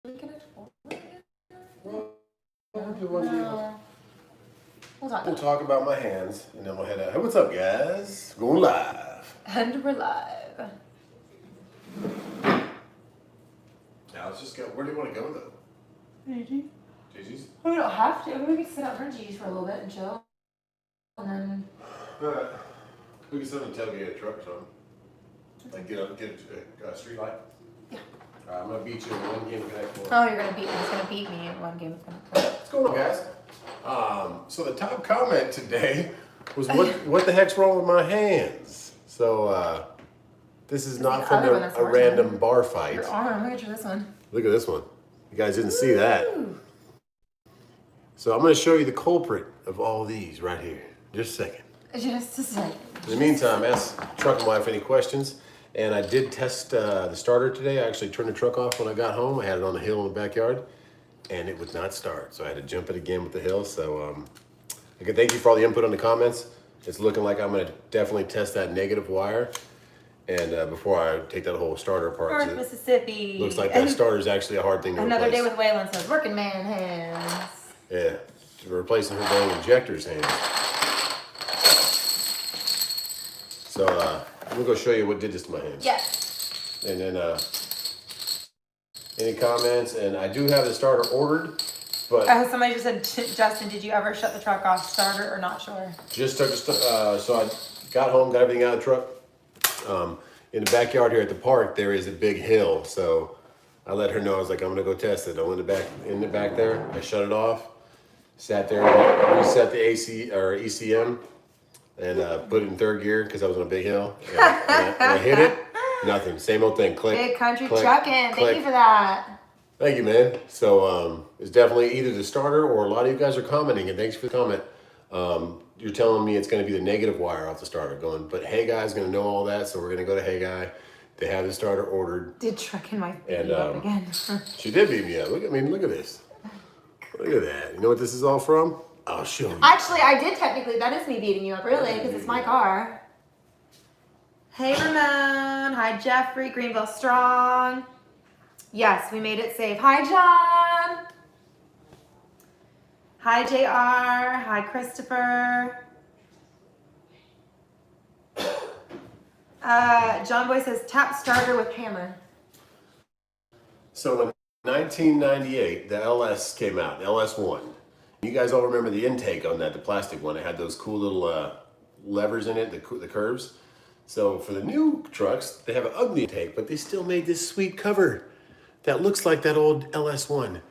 We'll talk about my hands, and then we'll head out. Hey, what's up, guys? Going live. And we're live. Now let's just go. Where do you want to go, though? Gigi's? We don't have to. We can sit out for Gigi's for a little bit and chill. And then... Alright. We can sit on the tailgate of a truck or something. Like get a street light? Yeah. Alright, I'm going to beat you in one game of Connect 4. Oh, you're going to beat me. He's going to beat me in one game of Connect 4. What's going on, guys? So the top comment today was what the heck's wrong with my hands? So this is not from a random bar fight. Your arm. Look at this one. Look at this one. You guys didn't see that. So I'm going to show you the culprit of all these right here. Just a second. Just a second. In the meantime, ask Truck and Wife any questions. And I did test the starter today. I actually turned the truck off when I got home. I had it on the hill in the backyard, and it would not start. So I had to jump it again with the hill. So again, thank you for all the input on the comments. It's looking like I'm going to definitely test that negative wire. And before I take that whole starter apart. North Mississippi. Looks like that starter is actually a hard thing to replace. Another day with Waylon says, working man hands. Yeah, replacing her dang injector's hands. So I'm gonna go show you what did this to my hands. Yes. And then any comments? And I do have the starter ordered, but somebody just said, Justin, did you ever shut the truck off starter or not sure? so I got home, got everything out of the truck. In the backyard here at the park, there is a big hill, so I let her know. I was like, I'm gonna go test it. I went in the back there. I shut it off, sat there, reset the AC or ECM, and put it in third gear because I was on a big hill. And I hit it, nothing. Same old thing. Click. Big country click, trucking. click. Thank you for that. Thank you, man. So it's definitely either the starter or a lot of you guys are commenting, and thanks for the comment. You're telling me it's going to be the negative wire off the starter going, but Hey Guy's going to know all that, so we're going to go to Hey Guy. They have the starter ordered. Did Truck and Wife beat you up again? She did beat me up. Look at this. Look at that. You know what this is all from? I'll show you. Actually, I did technically. That is me beating you up, really, because it's my car. Hey, Ramon. Hi, Jeffrey. Greenville Strong. Yes, we made it safe. Hi, John. Hi, JR. Hi, Christopher. John Boy says, tap starter with hammer. So in 1998, the LS came out, the LS1. You guys all remember the intake on that, the plastic one. It had those cool little levers in it, the curves. So for the new trucks, they have an ugly intake, but they still made this sweet cover that looks like that old LS1.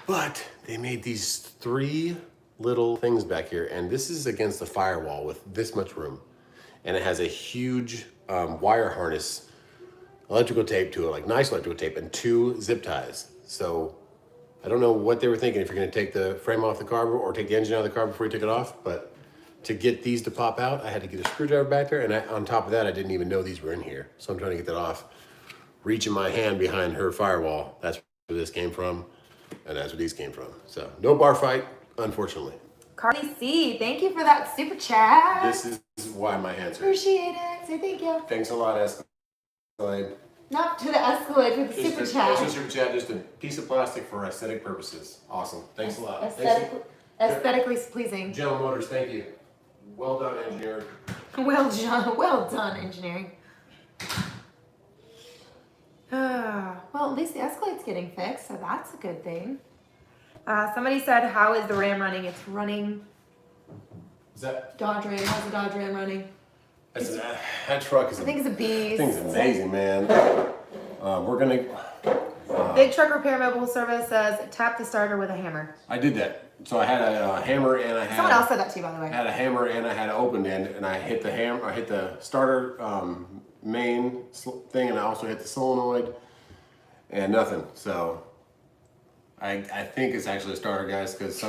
But they made these three little things back here, and this is against the firewall with this much room. And it has a huge wire harness, electrical tape to it, like nice electrical tape, and 2 zip ties. So I don't know what they were thinking, if you're gonna take the frame off the car or take the engine out of the car before you took it off, but to get these to pop out, I had to get a screwdriver back there, and on top of that, I didn't even know these were in here. So I'm trying to get that off. Reaching my hand behind her firewall, that's where this came from, and that's where these came from. So no bar fight, unfortunately. Cardi C, thank you for that super chat. This is why my hands hurt. Appreciate it. Say thank you. Thanks a lot, Escalade. Not to the Escalade, for the super chat. Just a super chat, just a piece of plastic for aesthetic purposes. Awesome. Thanks a lot. Aesthetically pleasing. General Motors, thank you. Well done, engineer. Well done, engineering. Well, at least the Escalade's getting fixed, so that's a good thing. Somebody said, how is the Ram running? It's running. Is that? Dodge Ram. How's the Dodge Ram running? That truck is I think it's a beast. Thing's amazing, man. We're going to... Big Truck Repair Mobile Service says, tap the starter with a hammer. I did that. So I had a hammer and I had... Someone else said that too, by the way. I had a hammer and I had an open end, and I hit the hammer. I hit the starter main thing, and I also hit the solenoid, and nothing. So I think it's actually a starter, guys, because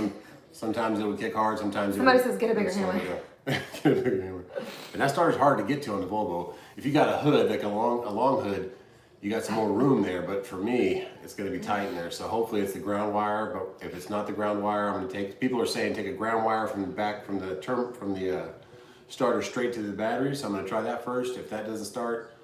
sometimes it would kick hard, sometimes somebody says get a bigger hammer. Get a bigger hammer. And that starter's hard to get to on the Volvo. If you got a hood, like a long hood, you got some more room there, but for me, it's going to be tight in there. So hopefully it's the ground wire, but if it's not the ground wire, I'm going to take, people are saying take a ground wire from the back, from the starter straight to the battery. So I'm going to try that first. If that doesn't start,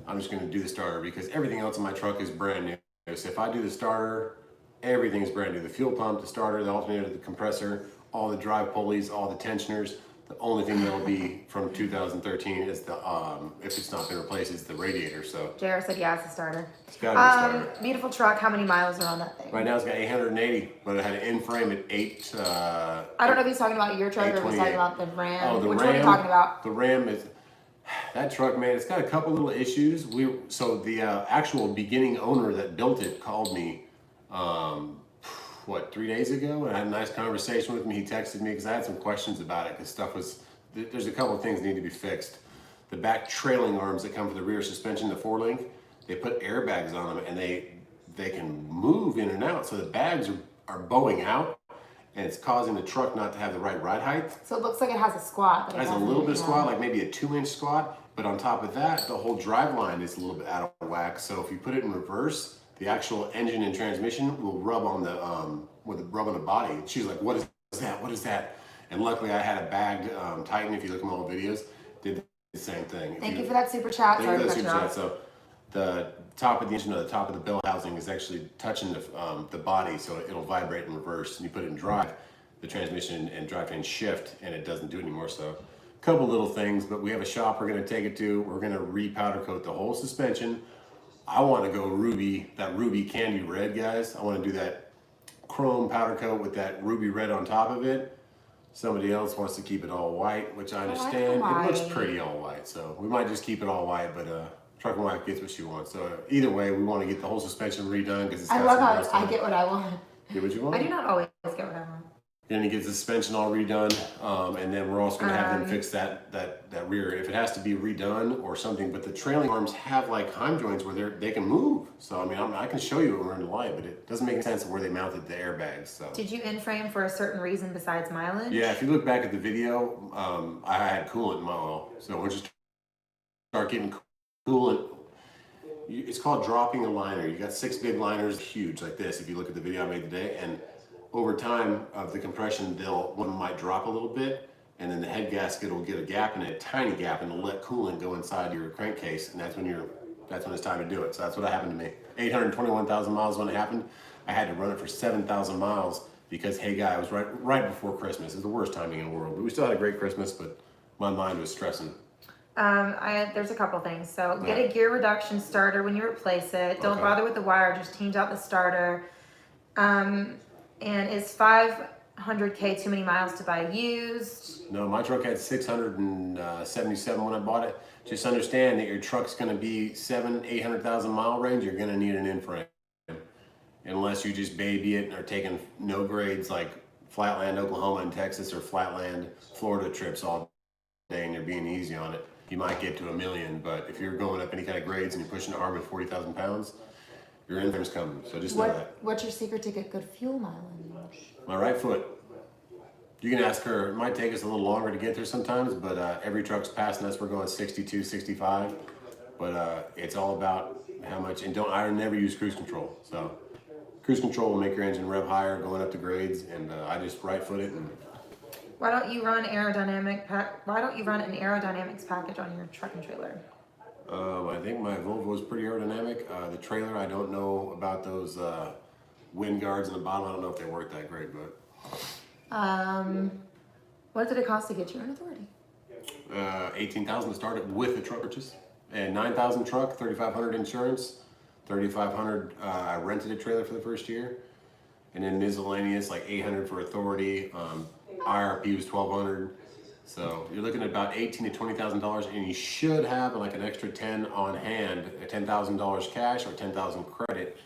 I'm just going to do the starter, because everything else in my truck is brand new. So if I do the starter, everything's brand new. The fuel pump, the starter, the alternator, the compressor, all the drive pulleys, all the tensioners. The only thing that'll be from 2013 is the, if it's not been replaced, is the radiator. So JR said yeah, it's a starter. It's got to be a starter. Beautiful truck. How many miles are on that thing? Right now it's got 880, but it had an in-frame at 8. I don't know if he's talking about your truck or if he's talking about the Ram. Oh, the Which Ram, one are you talking about? The Ram is, that truck, man, it's got a couple little issues. So the actual beginning owner that built it called me, 3 days ago, and I had a nice conversation with him. He texted me because I had some questions about it, because there's a couple of things that need to be fixed. The back trailing arms that come for the rear suspension, the 4-link, they put airbags on them, and they can move in and out. So the bags are bowing out, and it's causing the truck not to have the right ride height. So it looks like it has a squat. It has a little bit of squat, like maybe a 2-inch squat, but on top of that, the whole drive line is a little bit out of whack. So if you put it in reverse, the actual engine and transmission will rub on the rub on the body. And she's like, "What is that? What is that?" And luckily, I had a bagged Titan. If you look at my old videos, did the same thing. Thank you for that super chat. Thank you for that super chat. So the top of the engine, or the top of the bell housing, is actually touching the body, so it'll vibrate in reverse. And you put it in drive, the transmission and drivetrain shift, and it doesn't do it anymore. So a couple little things, but we have a shop we're going to take it to. We're going to re-powder coat the whole suspension. I want to go ruby, that ruby candy red, guys. I want to do that chrome powder coat with that ruby red on top of it. Somebody else wants to keep it all white, which I understand. It looks pretty all white, so we might just keep it all white, but truck and wife gets what she wants. So either way, we want to get the whole suspension redone because it's got I love how I get what I want. Get what you want? I do not always get what I want. Then he gets the suspension all redone, and then we're also going to have them fix that rear if it has to be redone or something. But the trailing arms have like Heim joints where they can move. So I mean, I can show you when we're in the light, but it doesn't make sense where they mounted the airbags. So did you in-frame for a certain reason besides mileage? Yeah, if you look back at the video, I had coolant in my oil. So once you start getting coolant, it's called dropping a liner. You got 6 big liners, huge like this. If you look at the video I made today, and over time of the compression, one might drop a little bit, and then the head gasket will get a gap in it, a tiny gap, and it'll let coolant go inside your crankcase, and that's when it's time to do it. So that's what happened to me. 821,000 miles when it happened. I had to run it for 7,000 miles because, hey guy, it was right before Christmas. It's the worst timing in the world. But we still had a great Christmas, but my mind was stressing. There's a couple things. So get a gear reduction starter when you replace it. Don't bother with the wire, just change out the starter. And is 500K too many miles to buy used? No, my truck had 677 when I bought it. Just understand that your truck's going to be 800,000 mile range. You're going to need an in-frame, unless you just baby it or taking no grades like Flatland, Oklahoma and Texas, or Flatland, Florida trips all day, and you're being easy on it. You might get to 1 million, but if you're going up any kind of grades and you're pushing an arm at 40,000 pounds, your in-frame's coming. So just know that. What's your secret to get good fuel mileage? My right foot. You can ask her. It might take us a little longer to get there sometimes, but every truck's passing us. We're going 62, 65. But it's all about how much. And I never use cruise control. So cruise control will make your engine rev higher going up the grades, and I just right foot it. And why don't you run an aerodynamics package on your truck and trailer? I think my Volvo is pretty aerodynamic. The trailer, I don't know about those wind guards in the bottom. I don't know if they work that great, but. What did it cost to get your own authority? $18,000 to start it with the truck purchase, and $9,000 truck, $3,500 insurance, $3,500. I rented a trailer for the first year, and then miscellaneous like $800 for authority. IRP was $1,200. So you're looking at about $18,000 to $20,000, and you should have like an extra 10 on hand, $10,000 cash or 10,000 credit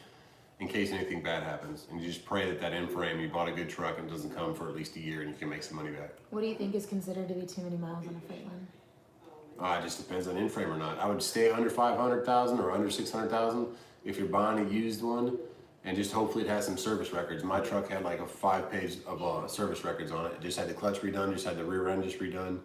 in case anything bad happens. And you just pray that in-frame, you bought a good truck and it doesn't come for at least a year, and you can make some money back. What do you think is considered to be too many miles on a Freightliner? It just depends on in-frame or not. I would stay under 500,000 or under 600,000 if you're buying a used one, and just hopefully it has some service records. My truck had like a 5-page of service records on it. It just had the clutch redone, just had the rear end just redone.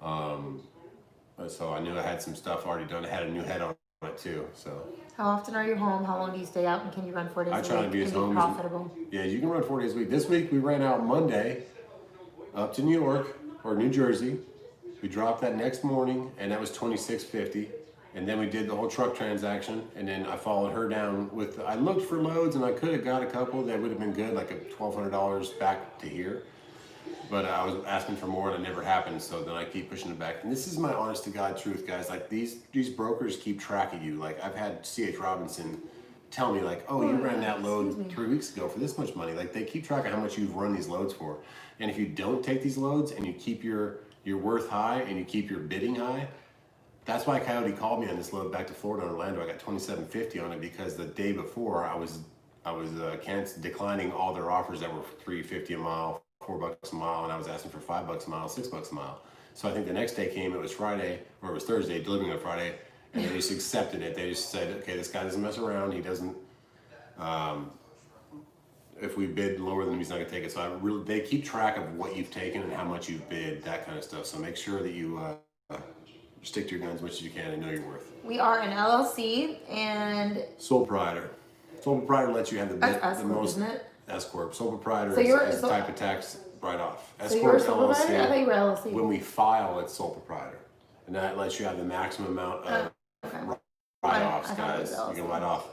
So I knew I had some stuff already done. I had a new head on it too. So. How often are you home? How long do you stay out? And can you run 4 days a week? I try to be as home. Profitable. Yeah, you can run 4 days a week. This week we ran out Monday up to New York or New Jersey. We dropped that next morning, and that was $26.50. And then we did the whole truck transaction, and then I followed her down with, I looked for loads and I could have got a couple that would have been good, like a $1,200 back to here. But I was asking for more and it never happened, so then I keep pushing it back. And this is my honest to God truth, guys. Like these brokers keep track of you. Like I've had C.H. Robinson tell me like, oh, you ran that load 3 weeks ago for this much money. Like they keep track of how much you've run these loads for. And if you don't take these loads and you keep your worth high and you keep your bidding high, that's why Coyote called me on this load back to Florida and Orlando. I got $2,750 on it because the day before I was declining all their offers that were $3.50 a mile, $4 a mile, and I was asking for $5 a mile, $6 a mile. So I think the next day came, it was Friday, or it was Thursday, delivering on Friday, and they just accepted it. They just said, okay, this guy doesn't mess around. He doesn't, if we bid lower than him, he's not gonna take it. So they keep track of what you've taken and how much you've bid, that kind of stuff. So make sure that you stick to your guns as much as you can and know your worth. We are an LLC and sole proprietor. Sole proprietor lets you have the most, isn't it? S corp. Sole proprietor So is the type of tax write-off. S So you're a corp, sole proprietor? I thought you were LLC. When we file, it's sole proprietor, and that lets you have the maximum amount of write-offs, guys. You can write off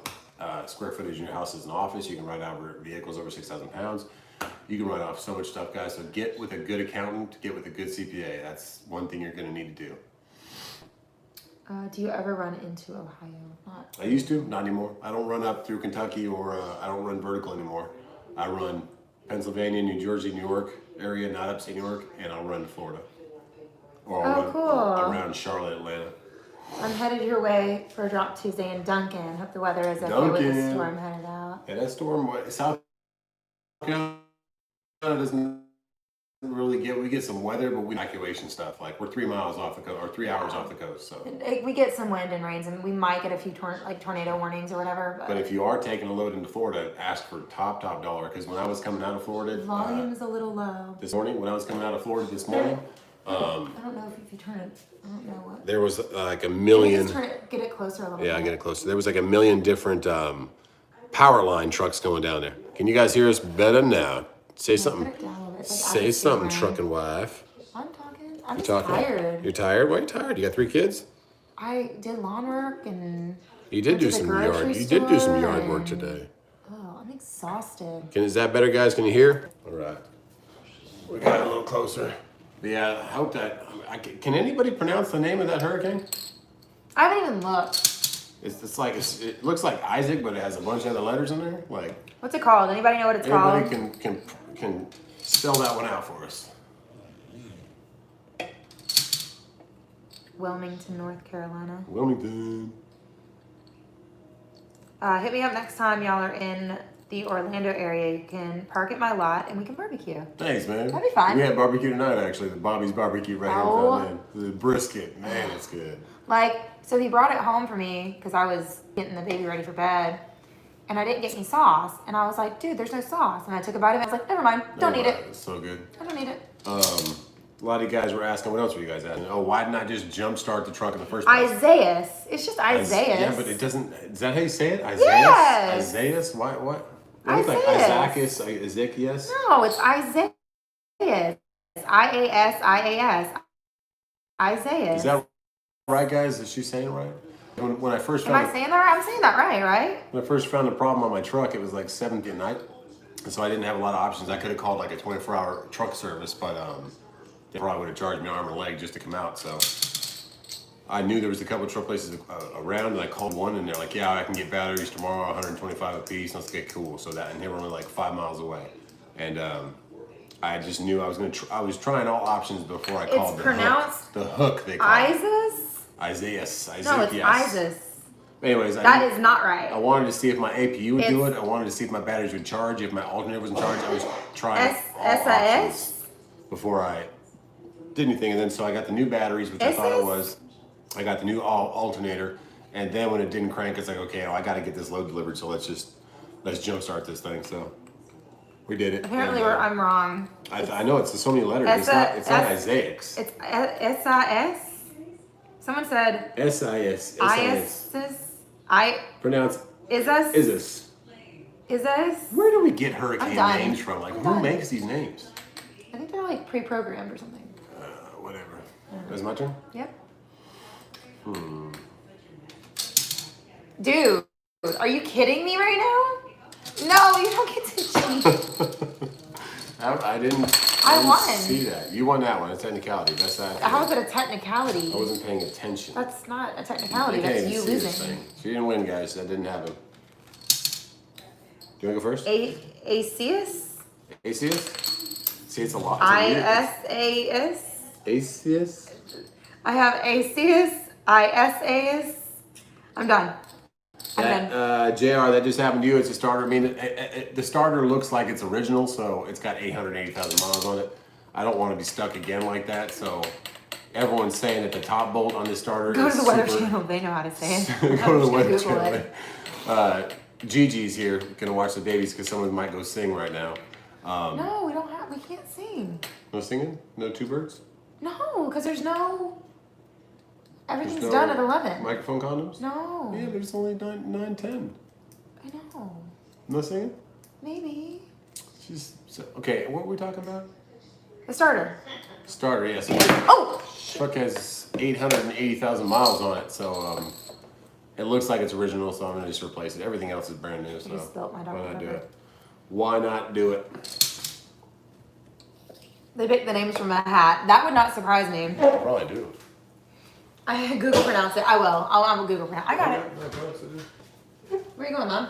square footage in your house as an office. You can write out vehicles over 6,000 pounds. You can write off so much stuff, guys. So get with a good accountant. Get with a good CPA. That's one thing you're going to need to do. Do you ever run into Ohio? Not. I used to, not anymore. I don't run up through Kentucky or I don't run vertical anymore. I run Pennsylvania, New Jersey, New York area, not upstate New York, and I'll run to Florida. Or I'll run cool. around Charlotte, Atlanta. I'm headed your way for a drop Tuesday in Duncan. Hope the weather is okay with the storm headed out. Yeah, that storm, South Carolina doesn't really we get some weather, but we evacuation stuff. Like we're 3 miles off the coast, or 3 hours off the coast. So we get some wind and rains, and we might get a few tornado warnings or whatever. But if you are taking a load into Florida, ask for top dollar. Because when I was coming out of Florida, volume is a little low. This morning, when I was coming out of Florida this morning, I don't know if you turn it. I don't know what. There was like a million. Get it closer a little bit. Yeah, get it closer. There was like a million different power line trucks going down there. Can you guys hear us better now? Say something. Say something, trucking wife. I'm talking. I'm tired. You're tired? Why are you tired? You got 3 kids? I did lawn work and. You did do some yard. You did do some yard work today. Oh, I'm exhausted. Is that better, guys? Can you hear? All right. We got it a little closer. But yeah, I hope that. Can anybody pronounce the name of that hurricane? I haven't even looked. It looks like Isaac, but it has a bunch of other letters in there. Like. What's it called? Anybody know what it's called? Anybody can spell that one out for us. Wilmington, North Carolina. Wilmington. Hit me up next time y'all are in the Orlando area. You can park at my lot and we can barbecue. Thanks, man. That'd be fun. We had barbecue tonight, actually. The Bobby's barbecue right here in front of the brisket. Man, it's good. So he brought it home for me because I was getting the baby ready for bed. And I didn't get any sauce. And I was like, dude, there's no sauce. And I took a bite of it. I was like, never mind. Don't need it. It's so good. I don't need it. A lot of you guys were asking, what else were you guys asking? Oh, why didn't I just jumpstart the truck in the first place? Isaiah. It's just Isaiah. Yeah, but it doesn't. Is that how you say it? Isaiah? Yes. Isaiah? Why? What? Isaiah. Like Isaac? Ezekias? No, it's Isaiah. It's IAS. Isaiah. Is that right, guys? Is she saying it right? When I first Am I saying that right? I'm saying that right? When I first found the problem on my truck, it was like 7 at night. And so I didn't have a lot of options. I could have called like a 24-hour truck service, but they probably would have charged me arm and leg just to come out. So I knew there was a couple of truck places around, and I called one, and they're like, yeah, I can get batteries tomorrow, 125 a piece. And I was like, okay, cool. So and they were only like 5 miles away. And I just knew I was trying all options before I called the hook. The hook they call it. Isaiah? Isaiah. No, it's Isis. Anyways, that is not right. I wanted to see if my APU would do it. I wanted to see if my batteries would charge, if my alternator was in charge. I was trying all options before I did anything. And then so I got the new batteries, which I thought it was. I got the new alternator. And then when it didn't crank, it's like, okay, I got to get this load delivered. So let's jumpstart this thing. So we did it. Apparently I'm wrong. I know it's so many letters. It's not Isaiah. It's S-I-S. Someone said S-I-S. Pronounce Isis. Where do we get hurricane names from? Like, who makes these names? I think they're like pre-programmed or something. Whatever. Is it my turn? Yep. Dude, are you kidding me right now? No, you don't get to cheat. I didn't won. see that. You won that one. It's technicality. That's that. How is it a technicality? I wasn't paying attention. That's not a technicality. I can't That's even you see this losing. thing. She didn't win, guys. That didn't happen. Do you want to go first? Acius? Acius? See, it's a lot. ISAS? Acius? I have Acius. ISAS. I'm done. I'm done. JR, that just happened to you. It's a starter. I mean, the starter looks like it's original, so it's got 880,000 miles on it. I don't want to be stuck again like that, so everyone's saying that the top bolt on this starter Go is to the Weather super... Channel. They know how to say it. Go to the Weather Channel. Gigi's here, gonna watch the babies because someone might go sing right now. No, we don't have. We can't sing. No singing? No two birds? No, because there's no. Everything's There's done at 11. Microphone condoms? No. Yeah, there's only 9:10. I know. No singing? Maybe. Okay, what were we talking about? The starter. Starter, yes. Oh! Truck has 880,000 miles on it, so it looks like it's original, so I'm gonna just replace it. Everything else is brand new, so You spilt my why not Dr. do Pepper. it? Why not do it? They picked the names from a hat. That would not surprise me. I probably do. I Google pronounce it. I will. I'll Google pronounce. I got it. Where you going, Mom?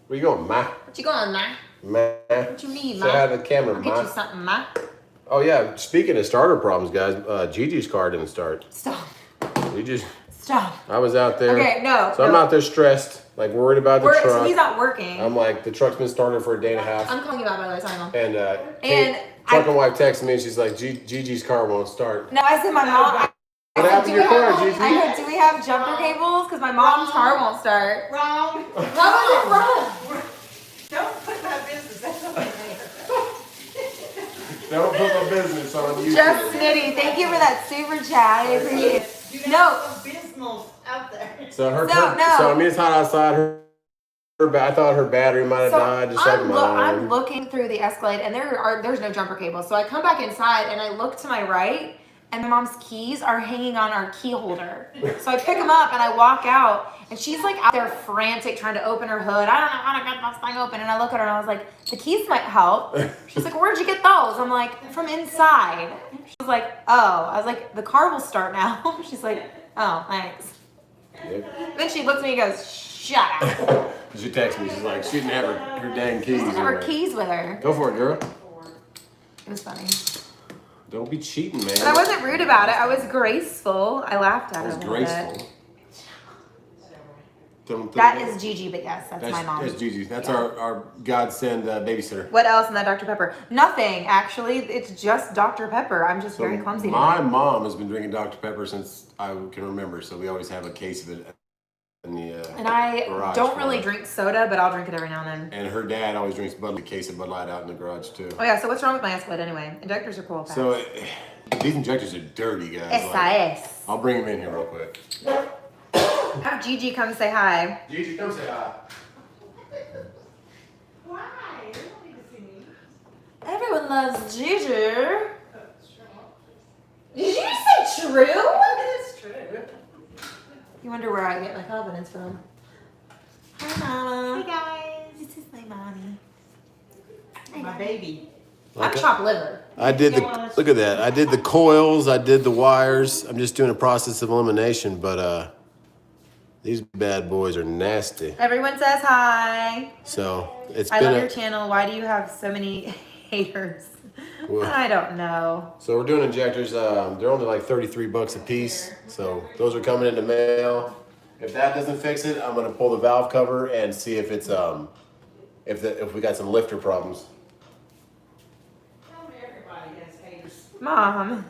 Where you going, Ma? What you going, Ma? Ma? What you need, Say Ma? hi to the camera, I'll Ma. get you something, Ma. Oh yeah, speaking of starter problems, guys, Gigi's car didn't start. Stop. Stop. I was out there. Okay, no. So I'm out there stressed, like worried about the truck. So he's not working. I'm like, the truck's been started for a day and a half. I'm calling you out, by the way. Sorry, Mom. And truck and wife texted me and she's like, Gigi's car won't start. No, I said my mom. What happened to your car, Gigi? I said, do we have jumper cables? Because my mom's car won't start. Wrong. How was it wrong? Don't put my business. That's not there. Don't put my business on YouTube. Just Snitty, thank you for that super chat. I appreciate it. You No. got some business out there. So No. So I mean, it's hot outside. I thought her battery might have died, just like mine. I'm looking through the Escalade, and there's no jumper cable. So I come back inside, and I look to my right, and my mom's keys are hanging on our key holder. So I pick them up, and I walk out, and she's like out there frantic trying to open her hood. I don't know how to get this thing open. And I look at her, and I was like, the keys might help. She's like, where'd you get those? I'm like, from inside. She was like, oh. I was like, the car will start now. She's like, oh, thanks. Yep. Then she looks at me and goes, shut up. She texted me. She's like, she didn't have her dang keys. She didn't have her Like, keys with her. go for it, girl. It was funny. Don't be cheating, man. But I wasn't rude about it. I was graceful. I laughed at That it was a little graceful. bit. That is Gigi, but yes, that's my mom. That's Gigi. That's our godsend babysitter. What else in that Dr. Pepper? Nothing, actually. It's just Dr. Pepper. I'm just very clumsy My today. mom has been drinking Dr. Pepper since I can remember, so we always have a case of it in the And I garage don't for really her. drink soda, but I'll drink it every now and then. And her dad always drinks a case of Bud Light out in the garage too. Oh yeah, so what's wrong with my Escalade anyway? Injectors are cool. So these injectors are dirty, guys. SAS. I'll bring him in here real quick. Have Gigi come say hi. Gigi, come say hi. Why? You don't need to see me. Everyone loves Gigi. Did you say true? It's true. You wonder where I get my confidence from. Hi, Mama. Hey guys. This is my mommy. My baby. I'm chopped liver. I did look at that. I did the coils, I did the wires. I'm just doing a process of elimination, but these bad boys are nasty. Everyone says hi. So it's I been love your channel. Why do you have so many haters? Well, I don't know. so we're doing injectors. They're only like 33 bucks a piece. So those are coming in the mail. If that doesn't fix it, I'm gonna pull the valve cover and see if it's if we got some lifter problems. Tell me everybody has haters. Mom.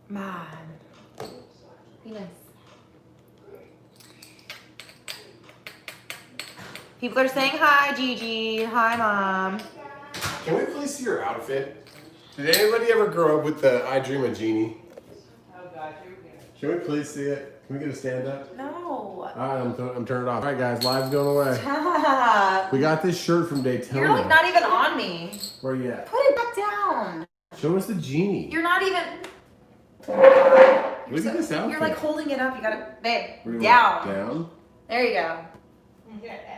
Mom. Be nice. People are saying hi, Gigi. Hi, Mom. Can we please see your outfit? Did anybody ever grow up with the I Dream of Jeannie? Oh God, here we go. Can we please see it? Can we get a stand up? No. All right, I'm turning it off. All right, guys, live's going away. Stop. We got this shirt from Daytona. You're like not even on me. Where you at? Put it back down. Show us the genie. You're not even. Look at this outfit. You're like holding it up. You gotta, babe, We're down. Down. There you go.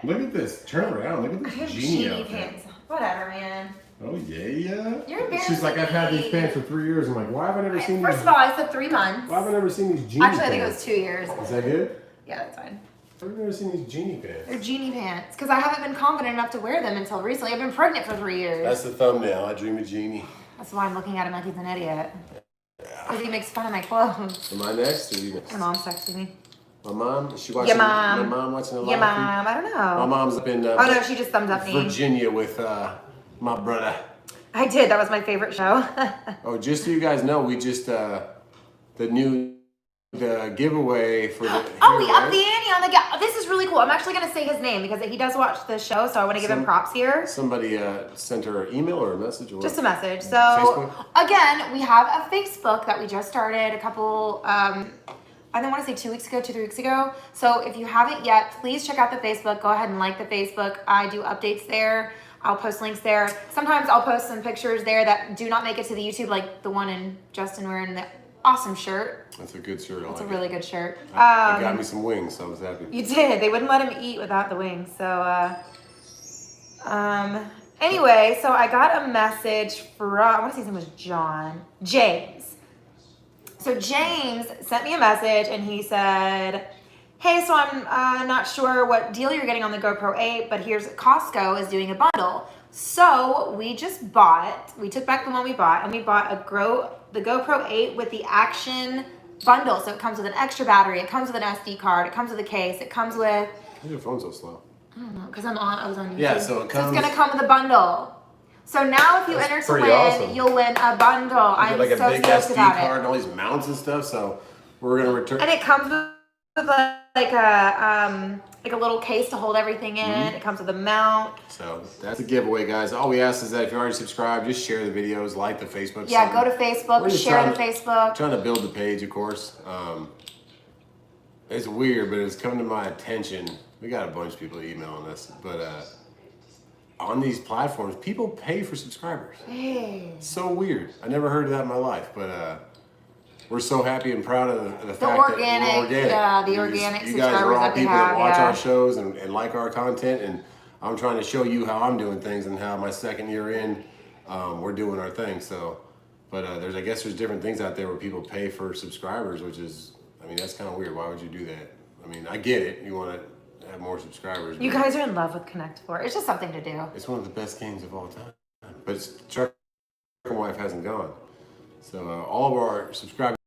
Look at this. Turn around. Look at I have this genie genie outfit. pants. Whatever, man. Oh yeah. You're embarrassing She's like, I've had these me. pants for 3 years. I'm like, why have I never seen First these? of all, I said 3 months. Why have I never seen these genie Actually, I think it pants? was 2 years. Is that good? Yeah, that's fine. I've never seen these genie pants. They're genie pants. Because I haven't been confident enough to wear them until recently. I've been pregnant for 3 years. That's the thumbnail. I dream of genie. That's why I'm looking at him like he's an idiot. Because he makes fun of my clothes. Am I next or you next? My mom's texting me. My mom? Is she watching? Yeah, Mom. My mom watching a live Yeah, feed? Mom. I don't know. My mom's up in Oh, no, she just thumbs up me. Virginia with my brother. I did. That was my favorite show. Oh, just so you guys know, we just the giveaway for the. Oh, we upped the ante on the This is really cool. I'm actually going to say his name because he does watch the show, so I want to give him props here. Somebody sent her an email or a message or Just a message. So, Facebook? again, we have a Facebook that we just started a couple, I don't want to say 2 weeks ago, 3 weeks ago. So if you haven't yet, please check out the Facebook. Go ahead and like the Facebook. I do updates there. I'll post links there. Sometimes I'll post some pictures there that do not make it to the YouTube, like the one in Justin wearing the awesome shirt. That's a good shirt. It's a really good shirt. I got me some wings, so I was happy. You did. They wouldn't let him eat without the wings. So, anyway, so I got a message from, I want to say his name was James. So James sent me a message and he said, hey, so I'm not sure what deal you're getting on the GoPro 8, but here's Costco is doing a bundle. So we took back the one we bought and we bought the GoPro 8 with the action bundle. So it comes with an extra battery, it comes with an SD card, it comes with a case, it comes with, Why is your phone so slow? I don't know, because I was on YouTube. Yeah, so it comes. So it's gonna come with a bundle. So now if you That's enter to pretty win, awesome. you'll win a bundle. You I'm get like so a big stoked SD about card it. and all these mounts and stuff. So we're gonna return. And it comes with like a little case to hold everything in. It comes with a mount. So that's a giveaway, guys. All we ask is that if you're already subscribed, just share the videos, like the Facebook. Yeah, something. go to Facebook, We're just share the trying Facebook. Trying to build the page, of course. It's weird, but it's come to my attention. We got a bunch of people emailing us, but on these platforms, people pay for subscribers. Hey. So weird. I never heard of that in my life, but we're so happy and proud of the fact that organic, we're organic. yeah, the organic You guys are subscribers all that we people have, that watch yeah. our shows and like our content, and I'm trying to show you how I'm doing things and how my second year in, we're doing our thing. So, but I guess there's different things out there where people pay for subscribers, which is, I mean, that's kind of weird. Why would you do that? I mean, I get it. You want to have more subscribers. You but guys are in love with Connect 4. It's just something to do. it's one of the best games of all time. But Truck and Wife hasn't gone. So all of our subscribers,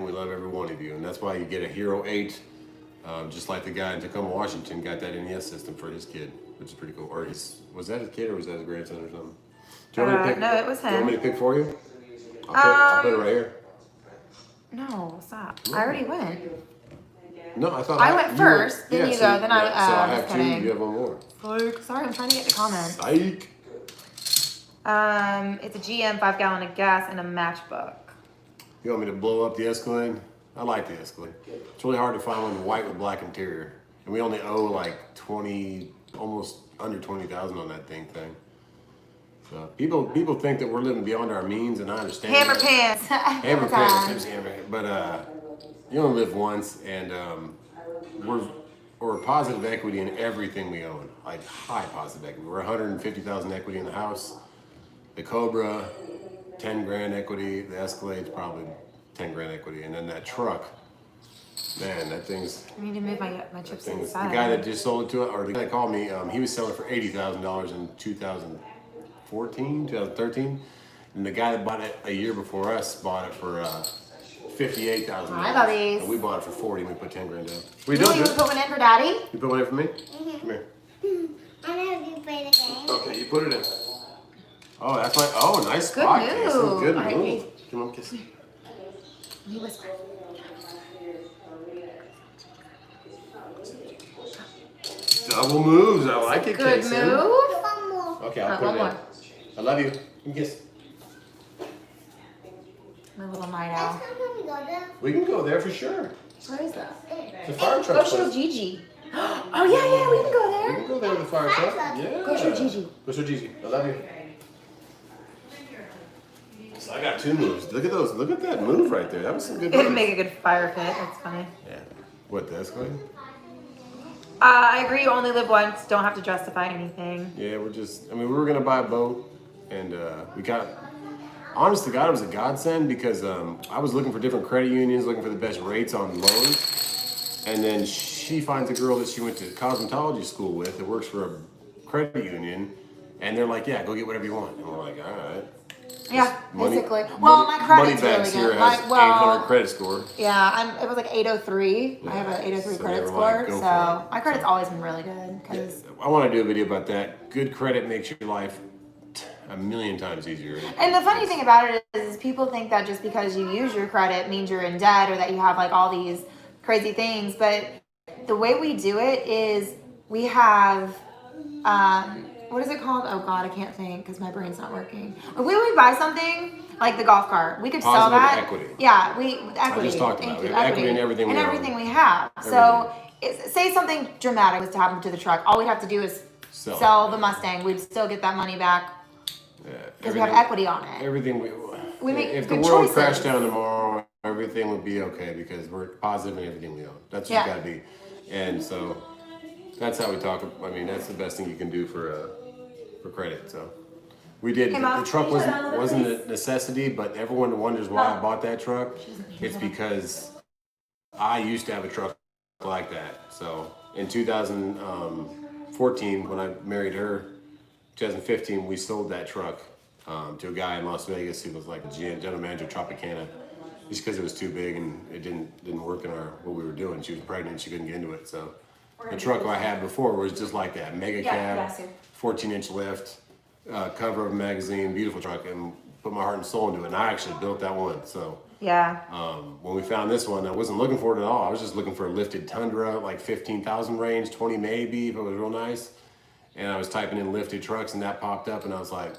we love every one of you. And that's why you get a Hero 8, just like the guy in Tacoma, Washington got that NES system for his kid, which is pretty cool. Or was that his kid or was that his grandson or something? Do you want me to pick? No, it was Do you want him. me to pick for you? I'll put it right here. No, stop. I already went. No, I thought I went you first, then you go, then I- So I have just two, kidding. you have one more. Sorry, I'm trying to get the comments. Psych. It's a GM 5-gallon of gas and a matchbook. You want me to blow up the Escalade? I like the Escalade. It's really hard to find one white with black interior. And we only owe like 20, almost under 20,000 on that thing. So people think that we're living beyond our means, and I understand Hammer that. pants. Hammer Time. pants, but you only live once, and we're positive equity in everything we own, like high positive equity. We're 150,000 equity in the house. The Cobra, 10 grand equity. The Escalade's probably 10 grand equity, and then that truck, man, that thing's. I need to move my chips The inside. guy that just sold it to it, or the guy that called me, he was selling it for $80,000 in 2014, 2013. And the guy that bought it a year before us bought it for $58,000. Hi, Bubbies. And we bought it for 40. And we put 10 grand down. What are you Really, doing? you Good? put one in for Daddy? You put one in for me? Come here. I know you play the game. Okay, you put it in. Oh, that's my. Oh, nice spot, Good Casey. move. Good All right, move. wait. Come on, kiss. He whispered. Double moves. I like it, Good Casey. move. One more. Okay, I'll put one it in. more. I love you. Give me a kiss. My little night Next owl. time when we go there, We can go there for sure. Where is that? The fire Go truck. show place. Gigi. Oh, yeah, we can go We there. can go there with the fire truck. Yeah. Go show Gigi. Go show Gigi. I love you. So I got 2 moves. Look at those. Look at that move right there. That was some good It'd moves. make a good fire pit. That's funny. Yeah. What, the Escalade? I agree. You only live once. Don't have to justify anything. Yeah, we were going to buy a boat, and we got, honest to God, it was a godsend because I was looking for different credit unions, looking for the best rates on loans. And then she finds a girl that she went to cosmetology school with that works for a credit union. And they're like, yeah, go get whatever you want. And we're like, all right. Yeah, Money- basically. Well, my credit's Moneybags really here good. has My- well, 800 credit score. Yeah, it was like 803. I have an 803 So credit they were score, like, go so for it. my credit's always been really good. Cause I want to do a video about that. Good credit makes your life a million times easier. And the funny thing about it is people think that just because you use your credit means you're in debt or that you have like all these crazy things. But the way we do it is we have, what is it called? Oh God, I can't think because my brain's not working. When we buy something like the golf cart, we could sell Positive that. equity. Yeah, equity. I just talked about it. We have equity in everything we own. we have. So say something dramatic was to happen to the truck. All we'd have to do is sell the Mustang. We'd still get that money back because we have equity on it. Everything We make if the good world choices. crashed down tomorrow, everything would be okay because we're positive in everything we own. That's what it's got to be. And so that's how we talk. I mean, that's the best thing you can do for credit. So we did. Hey, The Mom, truck can you shut down the wasn't light, a necessity, but everyone wonders why I bought that truck. It's because I used to have a truck like that. So in 2014, when I married her, 2015, we sold that truck to a guy in Las Vegas who was like a general manager of Tropicana, just because it was too big and it didn't work in what we were doing. She was pregnant, she couldn't get into it. So the truck I had before was just like that, mega cab, 14-inch lift, cover of a magazine, beautiful truck, and put my heart and soul into it. And I actually built that one. So Yeah. when we found this one, I wasn't looking for it at all. I was just looking for a lifted Tundra, like 15,000 range, 20 maybe, if it was real nice. And I was typing in lifted trucks, and that popped up, and I was like,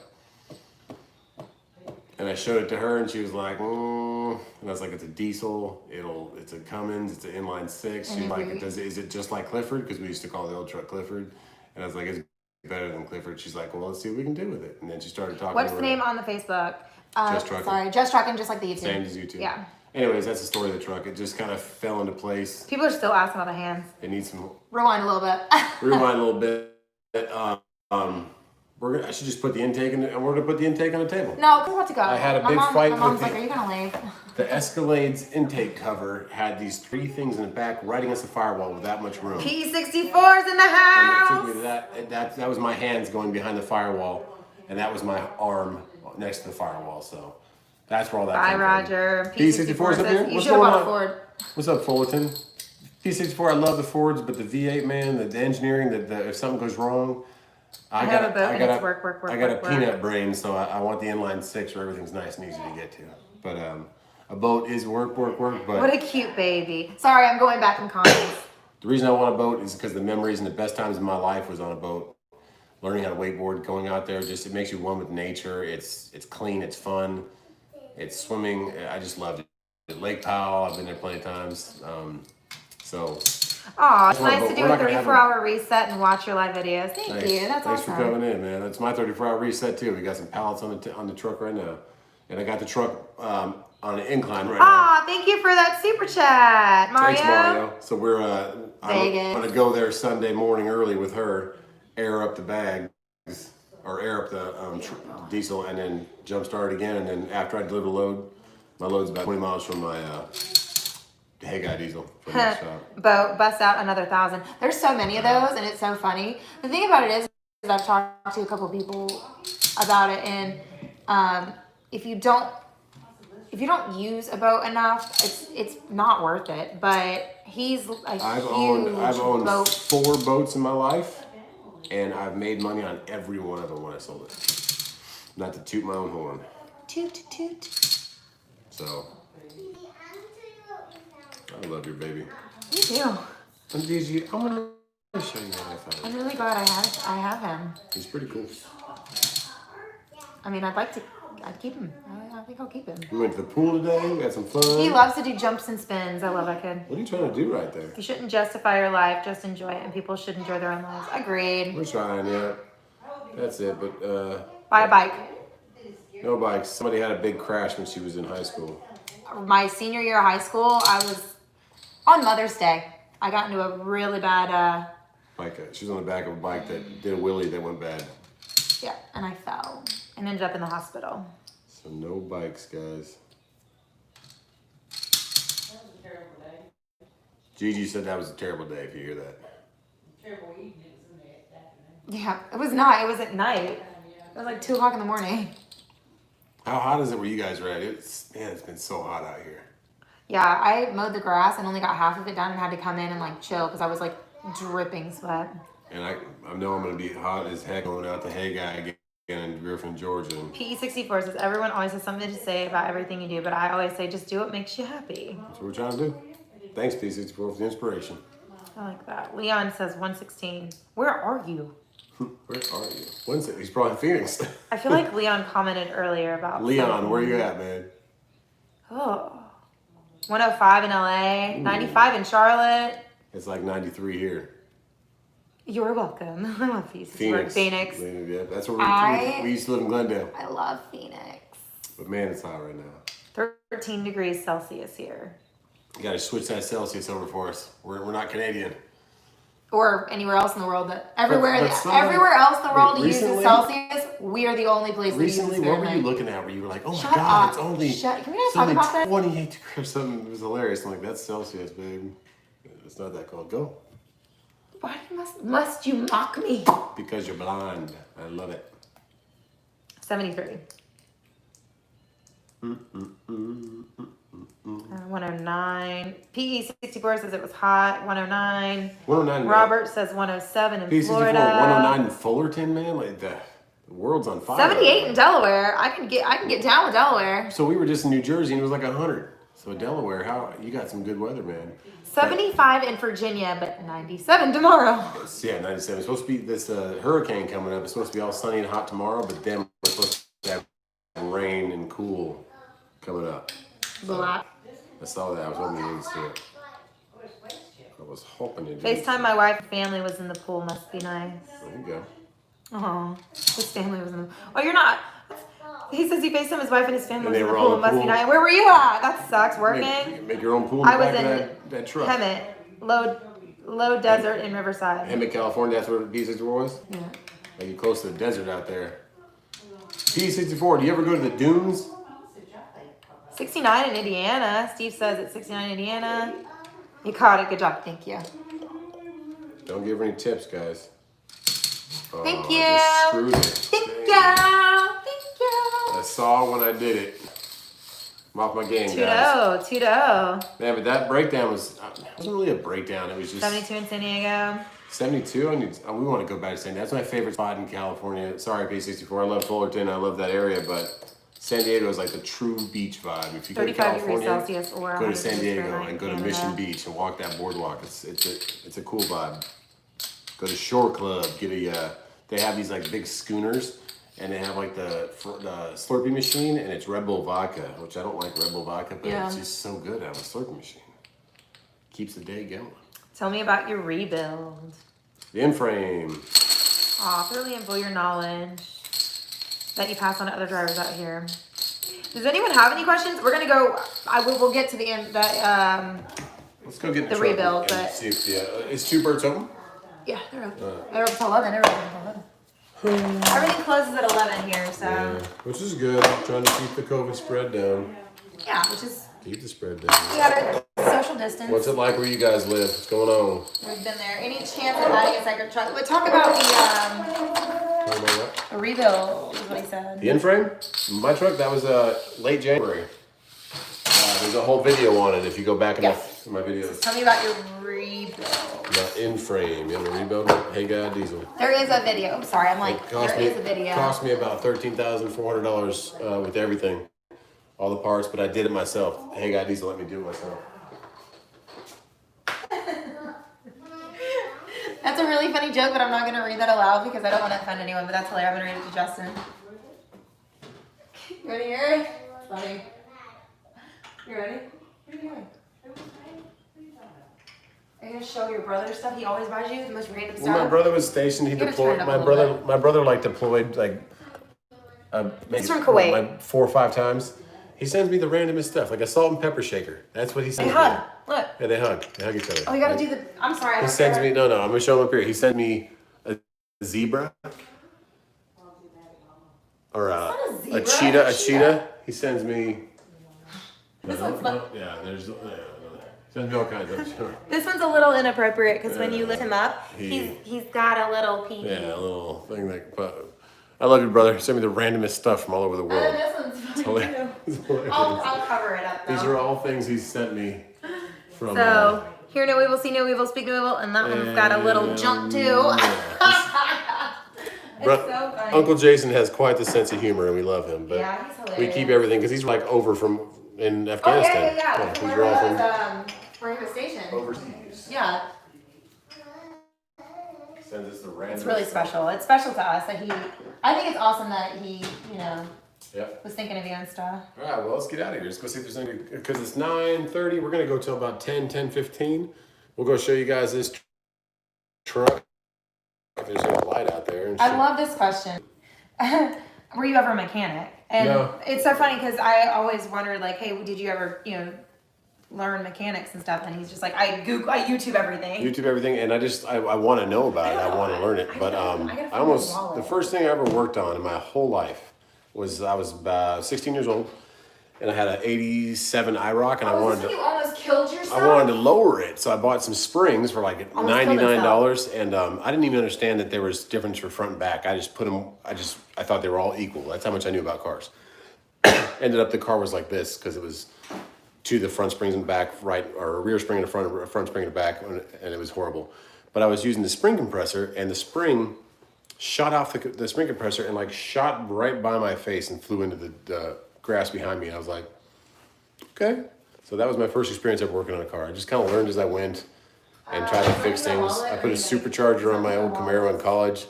and I showed it to her, and she was like, and I was like, it's a diesel, it's a Cummins, it's an inline 6. She's like, is it just like Clifford? Because we used to call the old truck Clifford. And I was like, it's better than Clifford. She's like, well, let's see what we can do with it. And then she started talking. What's the name on the Facebook? Just Trucking. Sorry, Just Trucking, just like the YouTube. Same as YouTube. Yeah. Anyways, that's the story of the truck. It just kind of fell into place. People are still asking about the hands. It needs some Rewind a little bit. rewind a little bit. I should just put the intake in, and we're gonna put the intake on the table. No, we're about to go. I had a My big mom- fight My mom's with like, are you gonna leave? The Escalade's intake cover had these 3 things in the back right against the firewall with that much room. P64's in the And it house. took me to that was my hands going behind the firewall, and that was my arm next to the firewall. So that's where all that Bye, came Roger. P64's up here? You What's should have going bought a on? Ford. What's up, Fullerton? P64, I love the Fords, but the V8, man, the engineering, if something goes wrong, I have a boat and it's work. I got a peanut brain, so I want the inline 6 where everything's nice and easy to get to. But a boat is work. But What a cute baby. Sorry, I'm going back in comments. the reason I want a boat is because the memories and the best times in my life was on a boat. Learning how to wakeboard, going out there, it makes you one with nature. It's clean, it's fun, it's swimming. I just loved it. Lake Powell, I've been there plenty of times. Aw, it's nice to do we're a not gonna have 34-hour reset and watch your live videos. Thank Thanks. you. That's Thanks awesome. for coming in, man. It's my 34-hour reset too. We got some pallets on the truck right now, and I got the truck on an incline right now. Aw, thank you for that super chat, Mario. Thanks, Mario. So we're I'm Vegas. gonna go there Sunday morning early with her, air up the bags, or air up the diesel, and then jump start it again. And then after I deliver the load, my load's about 20 miles from my Hey Guy diesel from the shop. Boat bust out another 1,000. There's so many of those, and it's so funny. The thing about it is I've talked to a couple people about it, and if you don't use a boat enough, it's not worth it. But he's I've owned boat. 4 boats in my life, and I've made money on every one of them when I sold it. Not to toot my own horn. Toot toot. So I love your baby. You do. And DG, I'm gonna show you what I found. I'm really glad I have him. He's pretty cool. I mean, I'd keep him. I think I'll keep him. We went to the pool today. We had some fun. He loves to do jumps and spins. I love that kid. What are you trying to do right there? You shouldn't justify your life, just enjoy it, and people should enjoy their own lives. Agreed. We're trying, yeah. That's it, but Buy a bike. No bikes. Somebody had a big crash when she was in high school. My senior year of high school, I was on Mother's Day. I got into a really bad, She was on the back of a bike that did a wheelie that went bad. yeah, and I fell and ended up in the hospital. So no bikes, guys. That was a terrible day. Gigi said that was a terrible day, if you hear that. Terrible evening, isn't it? Afternoon. Yeah, it was not. It was at night. Yeah. It was like 2 o'clock in the morning. How hot is it where you guys are at? It's been so hot out here. Yeah, I mowed the grass and only got half of it done and had to come in and like chill because I was like dripping sweat. And I know I'm gonna be hot as heck going out to Hey Guy again in Griffin, Georgia. PE64 says everyone always has something to say about everything you do, but I always say just do what makes you happy. That's what we're trying to do. Thanks, P64, for the inspiration. I like that. Leon says 116. Where are you? Where are you? When's it? He's probably in Phoenix. I feel like Leon commented earlier about Leon, something. where you at, man? Oh. 105 in LA, 95 in Charlotte. It's like 93 here. You're welcome. I love Phoenix. Phoenix. Yeah, that's where we used to live in Glendale. I love Phoenix. But man, it's hot right now. 13 degrees Celsius here. You gotta switch that Celsius over for us. We're not Canadian. Or anywhere else in the world everywhere But else in the world uses recently- Celsius, we are the only place that Recently, uses what were you Fahrenheit. looking at where you were like, oh my Shut god, up. it's only, Can we not it's talk only about that? 28 degrees or something. It was hilarious. I'm like, that's Celsius, babe. It's not that cold. Go. Why must you mock me? Because you're blind. I love it. 73. 109. PE64 says it was hot. 109. 109. Robert says 107 in P64, Florida. 109 in Fullerton, man. Like the world's on fire. 78 in Delaware. I can get down with Delaware. So we were just in New Jersey and it was like 100. So Delaware, how you got some good weather, man. 75 in Virginia, but 97 tomorrow. Yeah, 97. It's supposed to be this hurricane coming up. It's supposed to be all sunny and hot tomorrow, but then we're supposed to have rain and cool coming up. Black. I saw that. I was hoping you didn't see it. I was hoping you did. FaceTime my wife and family was in the pool. Must be nice. There you go. Oh, his family was in the. Oh, you're not. He says he FaceTimed his wife and his family And was they in the were pool. on the Must be pool? nice. Where were you at? That sucks. Working. Make your own pool in the I was back in of that truck. Hemet, low desert in Riverside. Hemet, California. That's where the P64 was? Yeah. Like you're close to the desert out there. P64, do you ever go to the dunes? 69 in Indiana. Steve says it's 69 in Indiana. You caught it. Good job. Thank you. Don't give her any tips, guys. Thank I you. just screwed it. Thank Dang. you. Thank you. I saw when I did it. I'm off my game, guys. 2-0. Man, but that breakdown was, it wasn't really a breakdown. It was just 72 in San Diego. 72. We want to go back to San Diego. That's my favorite spot in California. Sorry, P64. I love Fullerton. I love that area, but San Diego is like the true beach vibe. If you go to 35 degrees California, Celsius or go to 100 San degrees Diego Fahrenheit, and go to Canada. Mission Beach and walk that boardwalk. It's a cool vibe. Go to Shore Club. Get a. They have these like big schooners, and they have like the Slurpee machine, and it's Red Bull vodka, which I don't like Red Bull vodka, but Yeah. it's just so good to have a Slurpee machine. Keeps the day going. Tell me about your rebuild. The in-frame. Aw, thoroughly enjoy your knowledge that you pass on to other drivers out here. Does anyone have any questions? We're gonna go. We'll get to the end. Let's go get The truck rebuild, and but- see if is Two Birds open? Yeah, they're open. They're open till 11. Everything's open till 11. Everything closes at 11 here, so Which is good. I'm trying to keep the COVID spread down. yeah, which is Keep the spread we down. got our social distance. What's it like where you guys live? What's going on? We've been there. Any chance of adding a second truck? We'll talk about Talking about what? the rebuild. Is what he said. The in-frame? My truck, that was late January. There's a whole video on it if you go back in Yes. my videos. Tell me about your rebuild. The in-frame. You want to rebuild it? Hey, God, diesel. There is a video. Sorry, I'm like, It cost there me, is a video. cost me about $13,400 with everything. All the parts, but I did it myself. Hey, God, diesel let me do it myself. That's a really funny joke, but I'm not going to read that aloud because I don't want to offend anyone, but that's hilarious. I'm going to read it to Justin. You ready to hear it? It's funny. You ready? What are you doing? Are you going to show your brother stuff he always buys you? The most random stuff? When my brother was stationed, he Give it deployed. turned up a little bit. My brother like deployed like He's from Kuwait. Like 4 or 5 times. He sends me the randomest stuff, like a salt and pepper shaker. That's what he sends They me. hug. Look. Yeah, they hug. They hug each other. Oh, you gotta do the. I'm sorry. I He don't sends care. me, no, I'm gonna show him up here. He sent me a zebra. Or It's not a a zebra. cheetah. He sends me. This one's Yeah, there's. He sends me all kinds of stuff. This one's a little inappropriate because when you lift him up, He- he's got a little pee. Yeah, a little thing like. But I love you, brother. Send me the randomest stuff from all over the Oh, world. this one's funny hilarious. too. It's hilarious. I'll cover it up though. These are all things he sent me from. So, hear no evil, see no evil, speak no evil, and that one's got a little jump too. It's so funny. Uncle Jason has quite the sense of humor, and we love him. But Yeah, he's we hilarious. keep everything because he's like over from in Oh, Afghanistan. yeah. These Where are all was, from where he was stationed. overseas. Yeah, Sends us the random. it's really special. It's special to us that I think it's awesome that he, Yep. was thinking of you and stuff. All right, well, let's get out of here. Let's go see if there's any, because it's 9:30. We're going to go till about 10:15. We'll go show you guys this truck. If there's no light out there. And I shit. love this question. Were you ever a mechanic? And No. it's so funny because I always wondered, like, hey, did you ever, learn mechanics and stuff? And he's just like, I YouTube everything. YouTube everything, and I want to know about it. I want to learn it, but the first thing I ever worked on in my whole life was I was 16 years old, and I had an '87 IROC, and I wanted to. You almost killed yourself? I wanted to lower it, so I bought some springs for like Almost killed $99, and I didn't even understand that there was difference for front and back. I just put them. I thought they were all equal. That's how much I knew about cars. Ended up the car was like this because it was to the front springs in the back, right, or a rear spring in the front, a front spring in the back, and it was horrible. But I was using the spring compressor, and the spring shot off the spring compressor and like shot right by my face and flew into the grass behind me. I was like, okay. So that was my first experience ever working on a car. I just kind of learned as I went and tried to fix things. I put a supercharger on my old Camaro in college.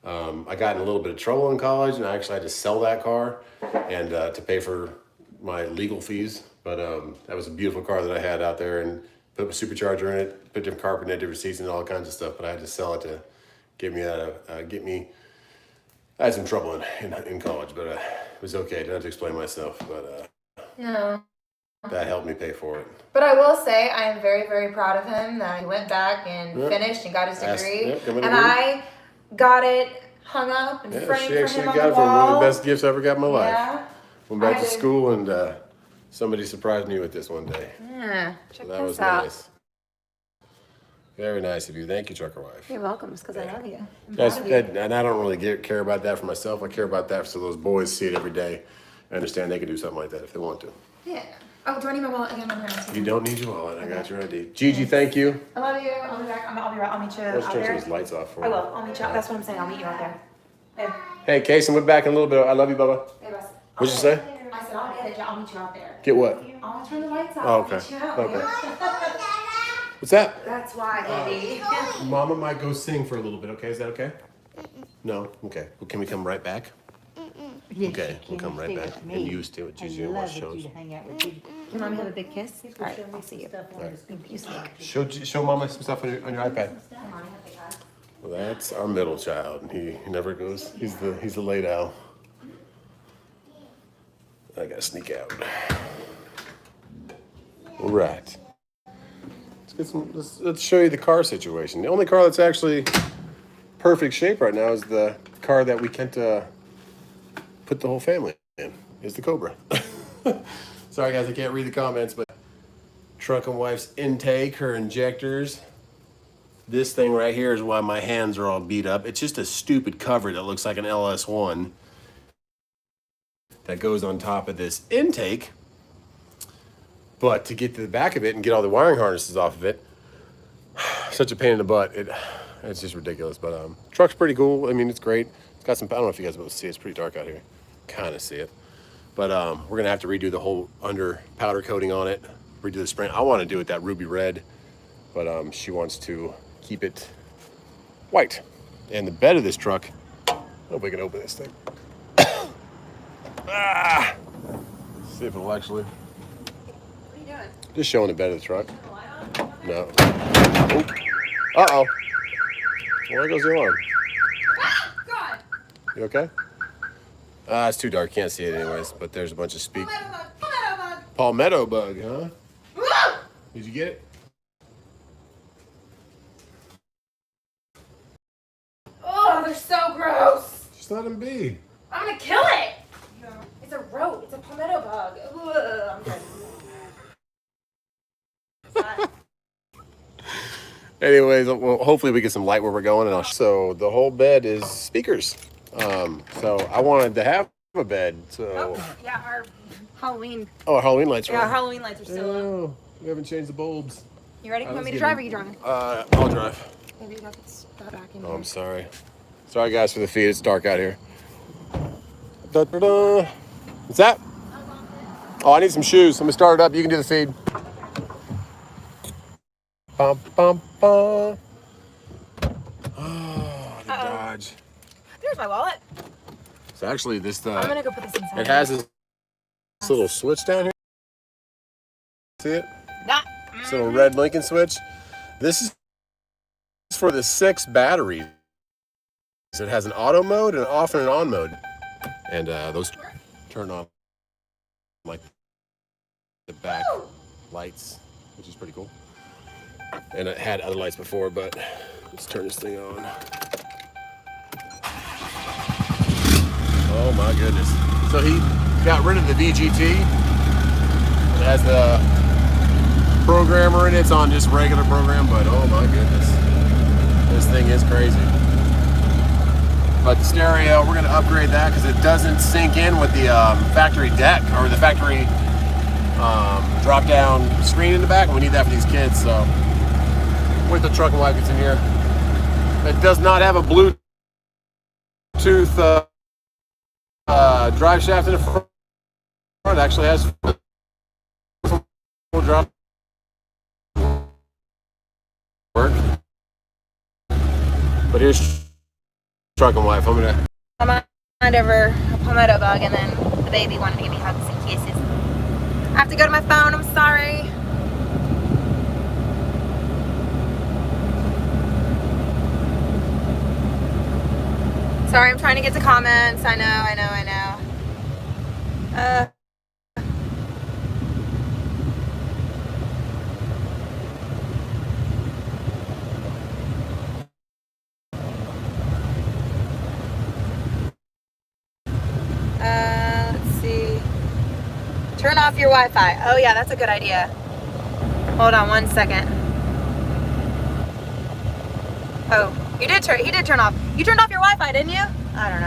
I got in a little bit of trouble in college, and I actually had to sell that car and to pay for my legal fees. But that was a beautiful car that I had out there, and put a supercharger in it, put different carpet in it, different seats and all kinds of stuff. But I had to sell it to get me. I had some trouble in college, but it was okay. I didn't have to explain myself, but No. that helped me pay for it. But I will say I am very, very proud of him that he went back and Yep. finished and got his degree. Yep, got my and degree. I got it hung up and Yeah, framed she for actually him on got the it from one wall. of the best gifts I ever got in my life. Yeah. Went back I to did. school, and somebody surprised me with this one day. Yeah. Check So that this was out. nice. Very nice of you. Thank you, trucker wife. You're welcome. It's because I love you. I'm That's proud of you. that, and I don't really care about that for myself. I care about that so those boys see it every day. I understand they can do something like that if they want to. Yeah. Oh, do I need my wallet again? I'm You don't need your wallet. I got your ID. Gigi, thank you. I love you. I'll be back. I'll be right. I'll meet you Let's out turn there. these lights off for I me. will. I'll meet you. That's what I'm saying. I'll meet you out there. Babe. Hey, Casey, we're back in a little bit. I love you, Bubba. Babe, What'd you say? I said I'll get it. I'll meet you out there. Get what? I'll turn the lights off. Oh, okay. I'll meet you out Okay. there. What's that? That's why, baby. Mama might go sing for a little bit. Okay, is that okay? No. Okay. Well, can we come right back? Yes, Okay, you we'll can come right stay back. with And me. you stay with Gigi I and watch love shows. you to hang out with you. Can mommy have a big kiss? All right, I'll see you. You sneak. Show Mama some stuff on your iPad. Come on, have big eyes. Well, that's our middle child. He never goes. He's the late owl. I gotta sneak out. All right. Let's show you the car situation. The only car that's actually perfect shape right now is the car that we can't put the whole family in. Is the Cobra. Sorry guys, I can't read the comments, but truck and wife's intake, her injectors. This thing right here is why my hands are all beat up. It's just a stupid cover that looks like an LS1 that goes on top of this intake. But to get to the back of it and get all the wiring harnesses off of it, such a pain in the butt. It's just ridiculous. But truck's pretty cool. I mean, it's great. It's got some, I don't know if you guys will be able to see it. It's pretty dark out here. Kind of see it. But we're gonna have to redo the whole under powder coating on it, redo the spring. I want to do it that ruby red, but she wants to keep it white. And the bed of this truck, I hope we can open this thing. See if it'll actually. What are you doing? Just showing the bed of the truck. Turn the light on? No. Uh-oh. Where goes the alarm? God! You okay? It's too dark. Can't see it anyways. But there's a bunch of speak. Palmetto bug. Palmetto bug, huh? Woo! Did you get it? Oh, they're so gross. Just let him be. I'm gonna kill it. It's a roach. It's a palmetto bug. Ugh, I'm good. Anyways, well, hopefully we get some light where we're going. And so the whole bed is speakers. So I wanted to have a bed. So Yeah, our Halloween. oh, Halloween lights are Yeah, our on. Halloween lights are still up. Oh, we haven't changed the bulbs. You ready? You want me to let's drive get or you driving? I'll drive. Maybe you got that back in Oh, here. I'm sorry. Sorry guys for the feed. It's dark out here. Da, da, da. What's that? Oh, I need some shoes. Let me start it up. You can do the feed. Bum, bum, bum. Oh, the Dodge. There's my wallet. So actually, this I'm gonna go put this inside. it has this little switch down here. See it? Nah. This little red Lincoln switch. This is for the 6 batteries. It has an auto mode, an off and an on mode, and those turn on like the back lights, which is pretty cool. And it had other lights before, but let's turn this thing on. Oh my goodness. So he got rid of the VGT. It has the programmer in it. It's on just regular program, but oh my goodness. This thing is crazy. But the stereo, we're gonna upgrade that because it doesn't sync in with the factory deck or the factory drop down screen in the back. And we need that for these kids, so. With the truck and wife gets in here. It does not have a Bluetooth drive shaft in the front. It actually has full drop work. But here's truck and wife. I'm mind over a palmetto bug, and then the baby wanted to give me hugs and kisses. I have to go to my phone. I'm sorry. Sorry, I'm trying to get to comments. I know. Let's see. Turn off your Wi-Fi. Oh yeah, that's a good idea. Hold on one second. Oh, he did turn off. You turned off your Wi-Fi, didn't you? I don't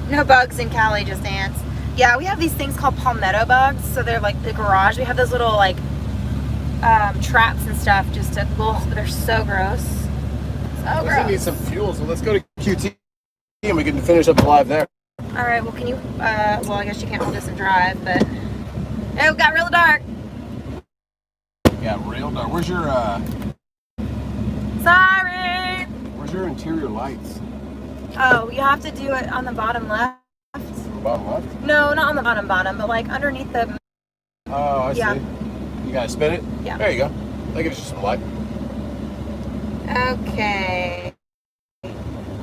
know. No bugs in Cali, just ants. Yeah, we have these things called palmetto bugs. So they're like the garage. We have those little like traps and stuff just to, they're so gross. So We gross. need some fuel, so let's go to QT and we can finish up the live there. All right, well, can you, well, I guess you can't hold this and drive, but, oh, it got real dark. Yeah, real dark. Where's your Sorry. where's your interior lights? Oh, you have to do it on the bottom left. Bottom left? No, not on the bottom, but like underneath the, Oh, I Yeah. see. You gotta spin it? Yeah. There you go. That gives you some light. okay.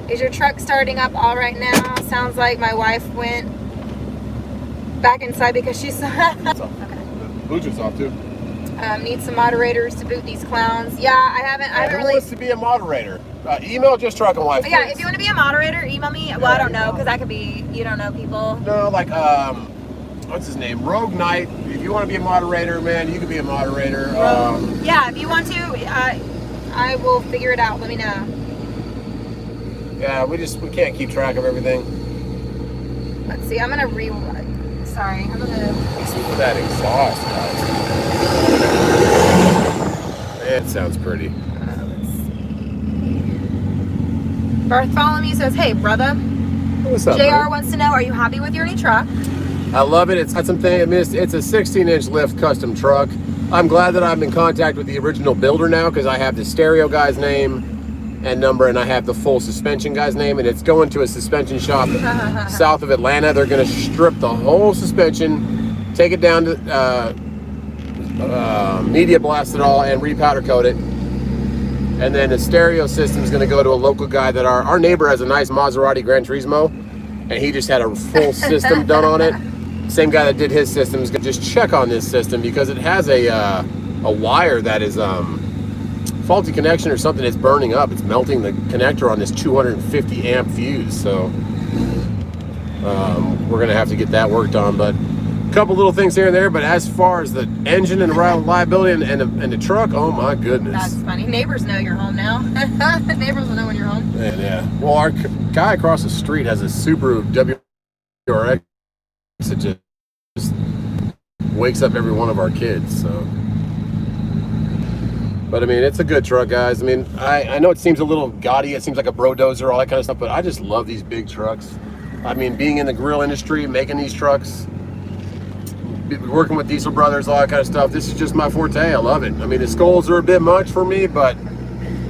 Is your truck starting up all right now? Sounds like my wife went back inside because she saw. It's off. Okay. The Bluetooth's off too. Need some moderators to boot these clowns. Yeah, I haven't Who really. wants to be a moderator? Email just truck and wife. Yeah, please. if you want to be a moderator, email me. Well, I don't know, because that could be, you don't know people. No, like what's his name? Rogue Knight. If you want to be a moderator, man, you can be a moderator. Yeah, if you want to, I will figure it out. Let me know. Yeah, we can't keep track of everything. Let's see. I'm gonna rewrite. Sorry, I'm gonna. Listen to that exhaust, guys. It sounds pretty. Let's see. Bartholomew says, "Hey, brother. What's up, Jr. man? wants to know, are you happy with your new truck?" I love it. It's got something. I mean, it's a 16-inch lift custom truck. I'm glad that I'm in contact with the original builder now because I have the stereo guy's name and number, and I have the full suspension guy's name, and it's going to a suspension shop south of Atlanta. They're going to strip the whole suspension, take it down to media blast it all, and repowder coat it. And then the stereo system is going to go to a local guy that our neighbor has a nice Maserati Gran Turismo, and he just had a full system done on it. Same guy that did his system is gonna just check on this system because it has a wire that is faulty connection or something. It's burning up. It's melting the connector on this 250 amp fuse. So we're gonna have to get that worked on. But a couple little things here and there. But as far as the engine and reliability and the truck, oh my goodness. That's funny. Neighbors know you're home now. Neighbors will know when you're home. Yeah. Well, our guy across the street has a Subaru WRX that just wakes up every one of our kids. So. But I mean, it's a good truck, guys. I mean, I know it seems a little gaudy. It seems like a brodozer, all that kind of stuff. But I just love these big trucks. I mean, being in the grill industry, making these trucks, working with Diesel Brothers, all that kind of stuff. This is just my forte. I love it. I mean, the skulls are a bit much for me, but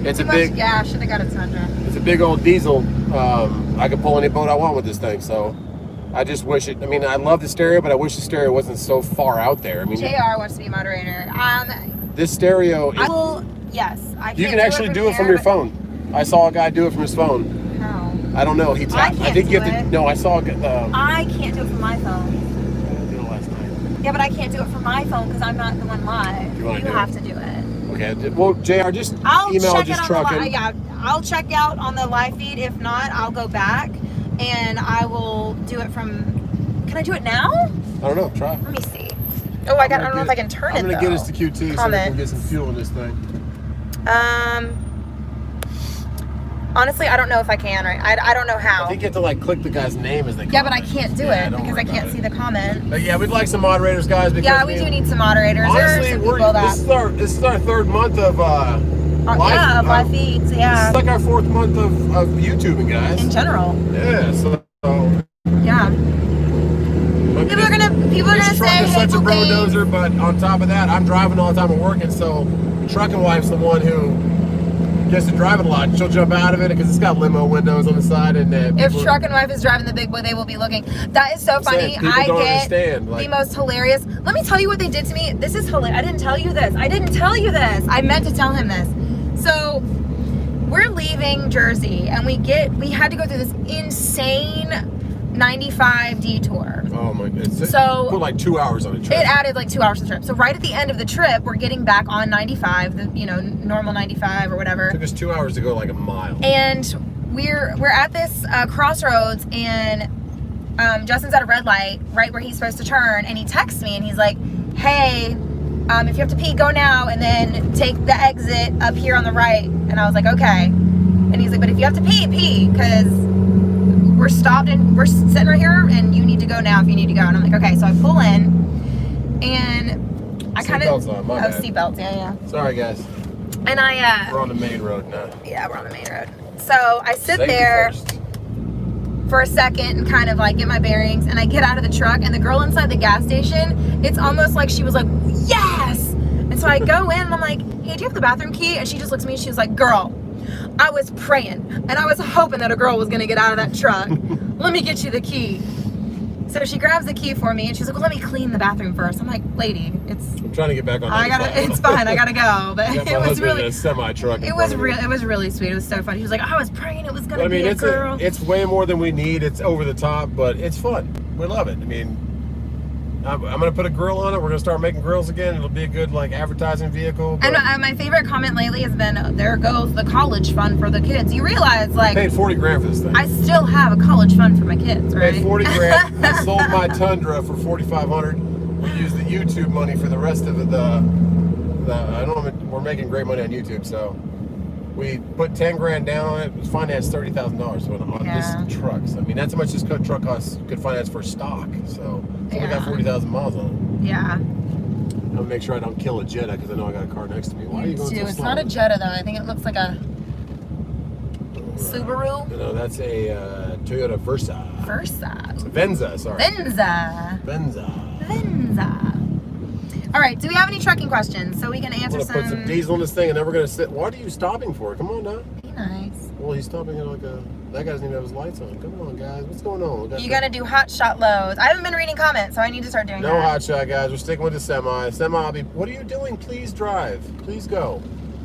it's a big. Yeah, I should have got a Tundra. It's a big old diesel. I can pull any boat I want with this thing. So I just wish it. I mean, I love the stereo, but I wish the stereo wasn't so far out there. I mean, JR wants to be moderator. this stereo. I will. Yes, I. You can actually do it from your phone. I saw a guy do it from his phone. How? I don't know. He tapped. I think you have to. No, I saw. I can't do it from my phone. I did it last night. Yeah, but I can't do it from my phone because I'm not the one live. You wanna do it? have to do it. Okay. Well, JR, just I'll email check just it on the trucking. yeah, I'll check out on the live feed. If not, I'll go back and I will do it from. Can I do it now? I don't know. Try. Let me see. Oh, I don't know if I can turn it. I'm gonna get us to QT so we can Comment. get some fuel in this thing. Honestly, I don't know if I can. Right? I don't know how. I think you have to like click the guy's name as they. Yeah, but I comment. can't do Yeah, it don't because worry I can't about see it. the comment. But yeah, we'd like some moderators, guys. Because Yeah, we do need some moderators. There are Honestly, some people that. this is our third month of live. Yeah, of live feeds. This Yeah. is like our fourth month of YouTubing, guys. In general. Yeah. So. Yeah. People are gonna This say truck is such a hateful things. brodozer, but on top of that, I'm driving all the time and working, so trucking wife's the one who gets to drive it a lot. She'll jump out of it because it's got limo windows on the side, and If truck and wife is driving the big boy, they will be looking. That is so funny. People I don't get understand, like- the most hilarious. Let me tell you what they did to me. This is hilarious. I didn't tell you this. I meant to tell him this. So we're leaving Jersey, and we had to go through this insane 95 detour. Oh my goodness. So- put like 2 hours on a trip. It added like 2 hours to the trip. So right at the end of the trip, we're getting back on 95, the normal 95 or whatever. It took us 2 hours to go like a mile. And we're at this crossroads, and Justin's at a red light right where he's supposed to turn, and he texts me and he's like, hey, if you have to pee, go now, and then take the exit up here on the right. And I was like, okay. And he's like, but if you have to pee, because we're stopped and we're sitting right here, and you need to go now if you need to go. And I'm like, okay. So I pull in, and I kind of seatbelts, yeah. Sorry guys. And We're on the main road now. yeah, we're on the main road. So I sit Safety there first. for a second and kind of like get my bearings, and I get out of the truck, and the girl inside the gas station, it's almost like she was like, yes! And so I go in and I'm like, hey, do you have the bathroom key? And she just looks at me and she was like, girl, I was praying and I was hoping that a girl was gonna get out of that truck. Let me get you the key. So she grabs the key for me and she's like, well, let me clean the bathroom first. I'm like, lady, I'm trying to get back on. it's fine, I gotta go. But Got my it was husband in really, a semi truck. it was really sweet. It was so fun. He was like, I was praying it was gonna I mean, be a it's girl. it's way more than we need. It's over the top, but it's fun. We love it. I mean, I'm gonna put a grill on it. We're gonna start making grills again. It'll be a good like advertising vehicle. And my favorite comment lately has been, there goes the college fund for the kids. You realize, like, I paid 40 grand for this thing. I still have a college fund for my kids, right? Paid 40 grand. I sold my Tundra for 4,500. We used the YouTube money for the rest of it. I don't know. We're making great money on YouTube, so we put 10 grand down on it. It was financed $30,000 on Yeah. this truck. So, I mean, that's how much this truck costs. Could finance for stock. So we got 40,000 miles on it. Yeah. I'm gonna make sure I don't kill a Jetta because I know I got a car next to me. Why are you going so It's slow? not a Jetta though. I think it looks like a Subaru. No, that's a Toyota Versa. Venza, sorry. Venza. All right. Do we have any trucking questions so we can answer I'm gonna put some diesel in this thing, and then we're gonna sit. What are you stopping for? Come on now. Be nice. Well, he's stopping at like a. That guy doesn't even have his lights on. Come on, guys. What's going on? You gotta do hot shot loads. I haven't been reading comments, so I need to start doing No that. hot shot, guys. We're sticking with the semi. Semi, I'll be. What are you doing? Please drive. Please go.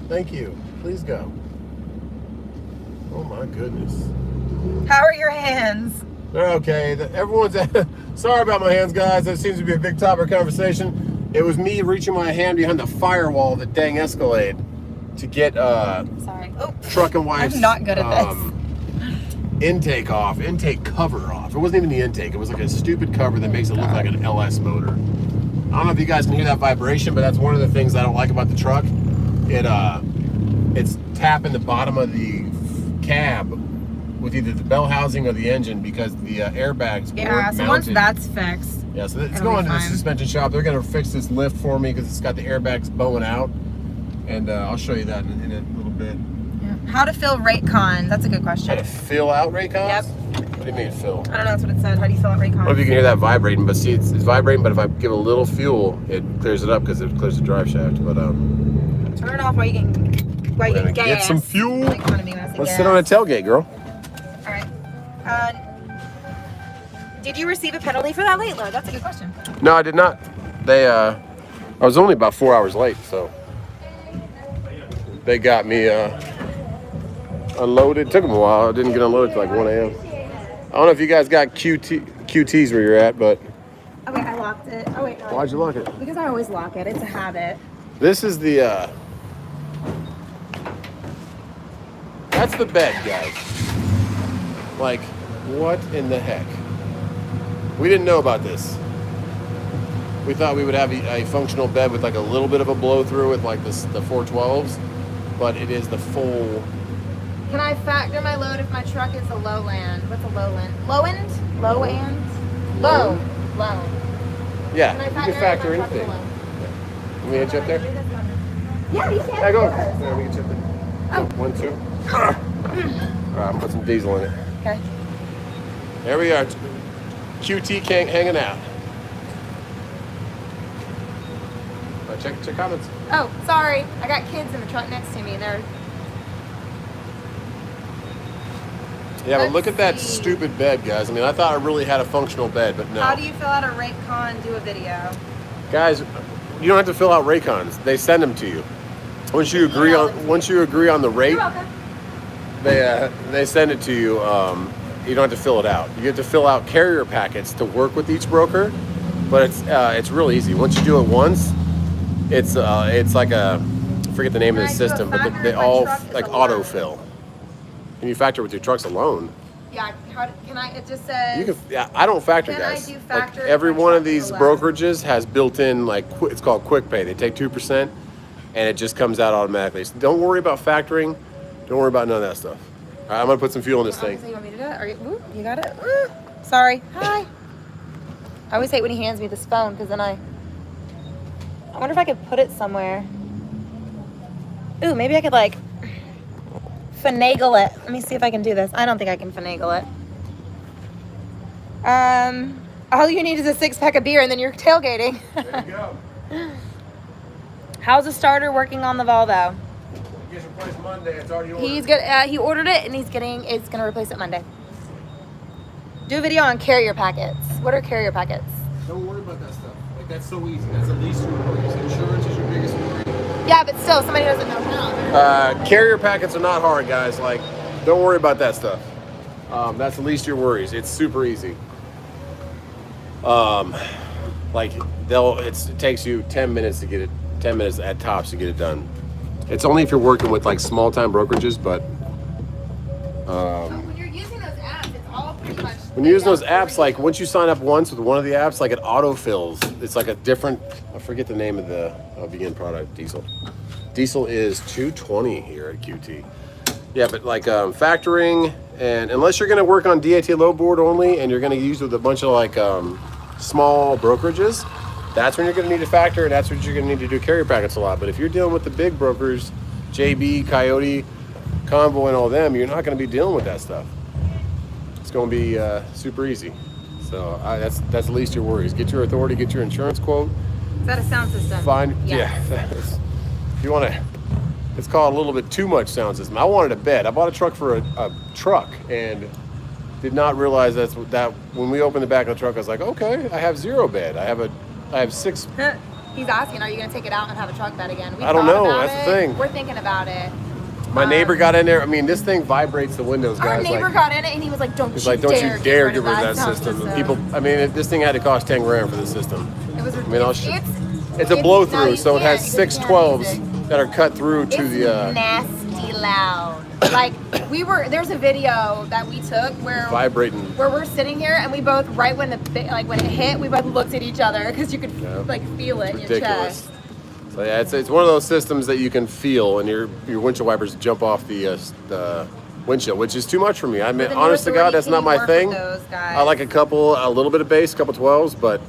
Thank you. Please go. Oh my goodness. How are your hands? They're okay. Everyone's sorry about my hands, guys. That seems to be a big topic of conversation. It was me reaching my hand behind the firewall of the dang Escalade to get Sorry. Oh, truck and wife's I'm not good at this. intake cover off. It wasn't even the intake. It was like a stupid cover that makes it look like an LS motor. I don't know if you guys can hear that vibration, but that's one of the things I don't like about the truck. It's tapping the bottom of the cab with either the bell housing or the engine because the airbags Yeah, weren't so mounted. once that's fixed. Yeah, so it's it'll going be to the fine. suspension shop. They're going to fix this lift for me because it's got the airbags bowing out. And I'll show you that in a little bit. Yeah. How to fill Raycon? That's a good question. How to fill out Raycons? Yep. What do you mean fill? I don't know. That's what it said. How do you fill out I don't know if you Raycon? can hear that vibrating, but see, it's vibrating. But if I give it a little fuel, it clears it up because it clears the drive shaft. But Turn it off while you get We're gonna gas. get some fuel. Make fun of me when I say let's gas. sit on a tailgate, girl. All right. Did you receive a penalty for that late load? That's a good question. No, I did not. I was only about 4 hours late, so they got me unloaded. Took them a while. I didn't get unloaded till like 1 a.m. I don't know if you guys got QTs where you're at, but Okay, I locked it. Oh wait, no. why'd you lock it? Because I always lock it. It's a habit. This is the that's the bed, guys. Like, what in the heck? We didn't know about this. We thought we would have a functional bed with like a little bit of a blow through with like the 412s, but it is the full. Can I factor my load if my truck is a lowland? What's a lowland? Low-end? Low-end? Low. Low. Yeah, Can I you factor can factor it if my truck's anything. low? Let me hit you up there. Yeah, you can. Yeah, go. Yeah, we can chip it. Oh. 1, 2. All right, I'll put some diesel in it. Okay. There we are. QT hanging out. Check comments. Oh, sorry. I got kids in the truck next to me, and they're. Yeah, but Let's look at that see. stupid bed, guys. I mean, I thought I really had a functional bed, but no. How do you fill out a Raycon? Do a video. Guys, you don't have to fill out Raycons. They send them to you. Once you agree on the rate, You're welcome. they send it to you. You don't have to fill it out. You have to fill out carrier packets to work with each broker, but it's real easy. Once you do it once, it's like a, I forget the name Can of the I do a system, but factor they if my all truck is like alone? autofill. Can you factor with your trucks alone? Yeah. Can I? It just says. You can. Yeah, I don't factor, Can I guys. do factor if every my one of truck is these alone? brokerages has built-in it's called quick pay. They take 2%, and it just comes out automatically. So don't worry about factoring. Don't worry about none of that stuff. All right, I'm gonna put some fuel in this thing. You want me to do it? Are you? Ooh, you got it. Ooh. Sorry. Hi. I always hate when he hands me this phone because then I wonder if I could put it somewhere. Ooh, maybe I could like finagle it. Let me see if I can do this. I don't think I can finagle it. All you need is a 6-pack of beer and then you're tailgating. There you go. How's the starter working on the Volvo? It gets replaced Monday. It's already ordered. He's good. He ordered it and it's gonna replace it Monday. Do a video on carrier packets. What are carrier packets? Don't worry about that stuff. Like, that's so easy. That's the least of your worries. Insurance is your biggest worry. Yeah, but still, somebody doesn't know how. Carrier packets are not hard, guys. Like, don't worry about that stuff. That's the least of your worries. It's super easy. It takes you 10 minutes to get it. 10 minutes at tops to get it done. It's only if you're working with like small time brokerages, but When you're using those apps, it's all pretty much. when you use those apps, like once you sign up once with one of the apps, like it autofills. It's like a different. I forget the name of the begin product. Diesel. Diesel is $220 here at QT. Yeah, but like factoring, and unless you're going to work on DAT low board only, and you're going to use with a bunch of like small brokerages, that's when you're going to need to factor, and that's when you're going to need to do carrier packets a lot. But if you're dealing with the big brokers, JB, Coyote, Convoy, and all them, you're not going to be dealing with that stuff. It's going to be super easy. So that's the least of your worries. Get your authority, get your insurance quote. Is that a sound system? Find Yes. yeah. If you want to, it's called a little bit too much sound system. I wanted a bed. I bought a truck for a truck and did not realize that when we opened the back of the truck, I was like, okay, I have 0 bed. I have 6. He's asking, are you going to take it out and have a truck bed again? We I don't thought know. about That's the it. thing. We're thinking about it. My neighbor got in there. I mean, this thing vibrates the windows, Our guys. neighbor like, got in it and he was like, "Don't It's you like, don't dare you dare get get rid of that sound system. And people, I mean, this thing had to cost 10 grand for the system. It was I mean, it's a no, blow through, you so it can't, has because 6 you can't 12s use that are cut through to It's the nasty loud. Like there's a video that we took where vibrating. where we're sitting here and we both right when when it hit, we both looked at each other because you could like feel it in your Ridiculous. chest. So yeah, it's one of those systems that you can feel, and your windshield wipers jump off the windshield, which is too much for me. I mean, With the honest to God, Authority, that's can not you my work with thing. those guys? I like a little bit of bass, a couple 12s, but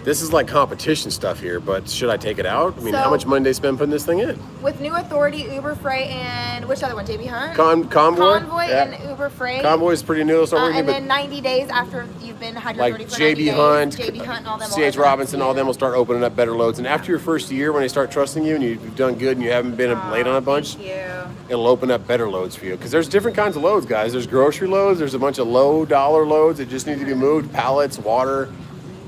this is like competition stuff here. But should I take it out? I mean, how So- much money they spend putting this thing in? With New Authority, Uber Freight, and which other one? JB Hunt? Convoy? Yeah. and Uber Freight. Convoy is pretty new. It'll start working, and but then 90 days after you've had your like authority for 90 JB days, Hunt, JB Hunt and all them will CH open up Robinson, to all you. them will start opening up better loads. And after your first year, when they start trusting you and you've done good and you haven't been late on a bunch, Thank you. it'll open up better loads for you. Because there's different kinds of loads, guys. There's grocery loads. There's a bunch of low dollar loads that just need to be moved, pallets, water.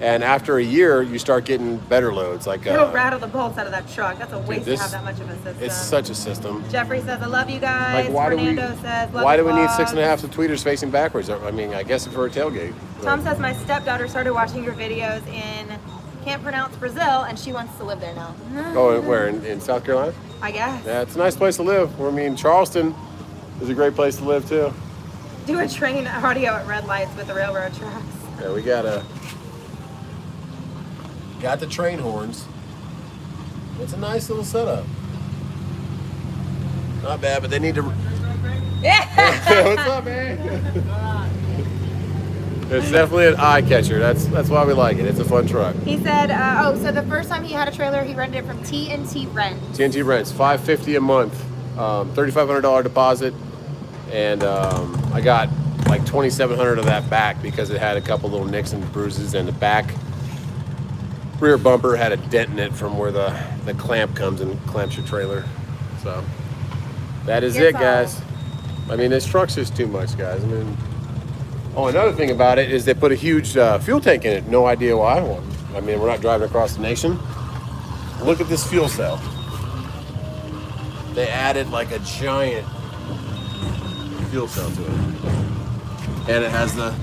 And after a year, you start getting better loads. Like It'll rattle the bolts out of that truck. That's a waste this- to have that much of a system. it's such a system. Jeffrey says, I love you guys. Like, Fernando says, love why the do we need vlog. 6.5 of tweeters facing backwards? I mean, I guess for a tailgate. Tom says, my stepdaughter started watching your videos in, can't pronounce Brazil, and she wants to live there now. Oh, where in South Carolina? I guess. Yeah, it's a nice place to live. I mean, Charleston is a great place to live too. Do a train audio at red lights with the railroad tracks. Yeah, we got the train horns. It's a nice little setup. Not bad, but they need to. Yeah. What's up, man? It's definitely an eye catcher. That's why we like it. It's a fun truck. He said, so the first time he had a trailer, he rented it from TNT Rent. TNT rents $550 a month, $3,500 deposit, and I got like $2,700 of that back because it had a couple little nicks and bruises, and the back rear bumper had a dent in it from where the clamp comes and clamps your trailer. So that is it, guys. I mean, this truck's just too much, guys. I mean, another thing about it is they put a huge fuel tank in it. No idea why. Well, I mean, we're not driving across the nation. Look at this fuel cell. They added like a giant fuel cell to it. And it has the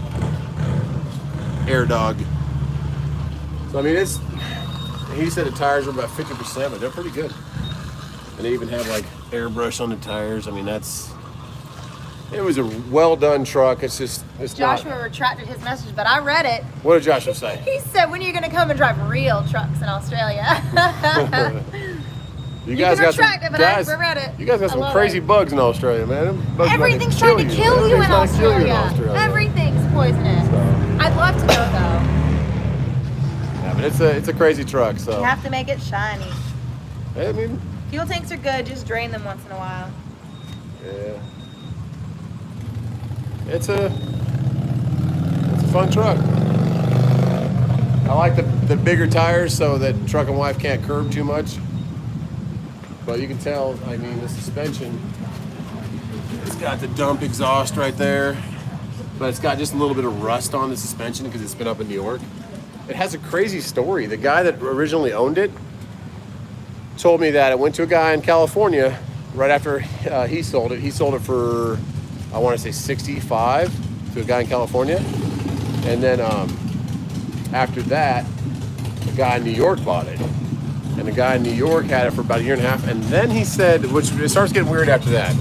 air dog. So I mean, he said the tires were about 50%, but they're pretty good. And they even have like airbrush on the tires. I mean, it was a well done truck. It's Joshua retracted his message, but I read it. What did Joshua say? He said, when are you going to come and drive real trucks in Australia? You guys can got retract some it, but I guys. read it. You guys got I some love crazy it. bugs in Australia, man. Them bugs Everything's might trying to kill you in Everything's trying to kill you in Australia. Everything's poisonous. So. I'd love to go though. Yeah, but it's a crazy truck. So You have to make it shiny. I mean, Fuel tanks are good, just drain them once in a while. yeah, it's a fun truck. I like the bigger tires so that truck and wife can't curb too much. But you can tell, I mean, the suspension, it's got the dump exhaust right there, but it's got just a little bit of rust on the suspension because it's been up in New York. It has a crazy story. The guy that originally owned it told me that it went to a guy in California right after he sold it. He sold it for, I want to say 65 to a guy in California. And then after that, a guy in New York bought it. And the guy in New York had it for about a year and a half. And then he said, which it starts getting weird after that.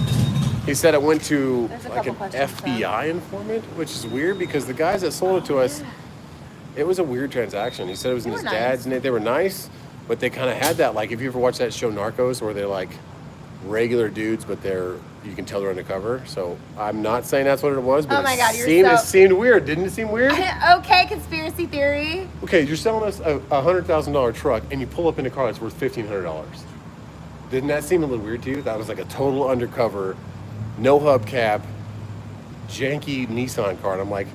He said it went to There's a like an couple questions, FBI informant, which is weird because the guys that sold it to us, it was a weird transaction. He said it was in They his were dad's name. They were nice, but they kind of had that, like, if you ever watched that show Narcos, where they're like regular dudes, but you can tell they're undercover. So I'm not saying that's what it was, but Oh my God, you're it so- seemed weird. Didn't it seem weird? Okay, conspiracy theory. Okay, you're selling us a $100,000 truck, and you pull up in a car that's worth $1,500. Didn't that seem a little weird to you? That was like a total undercover, no hubcap, janky Nissan car. And I'm like,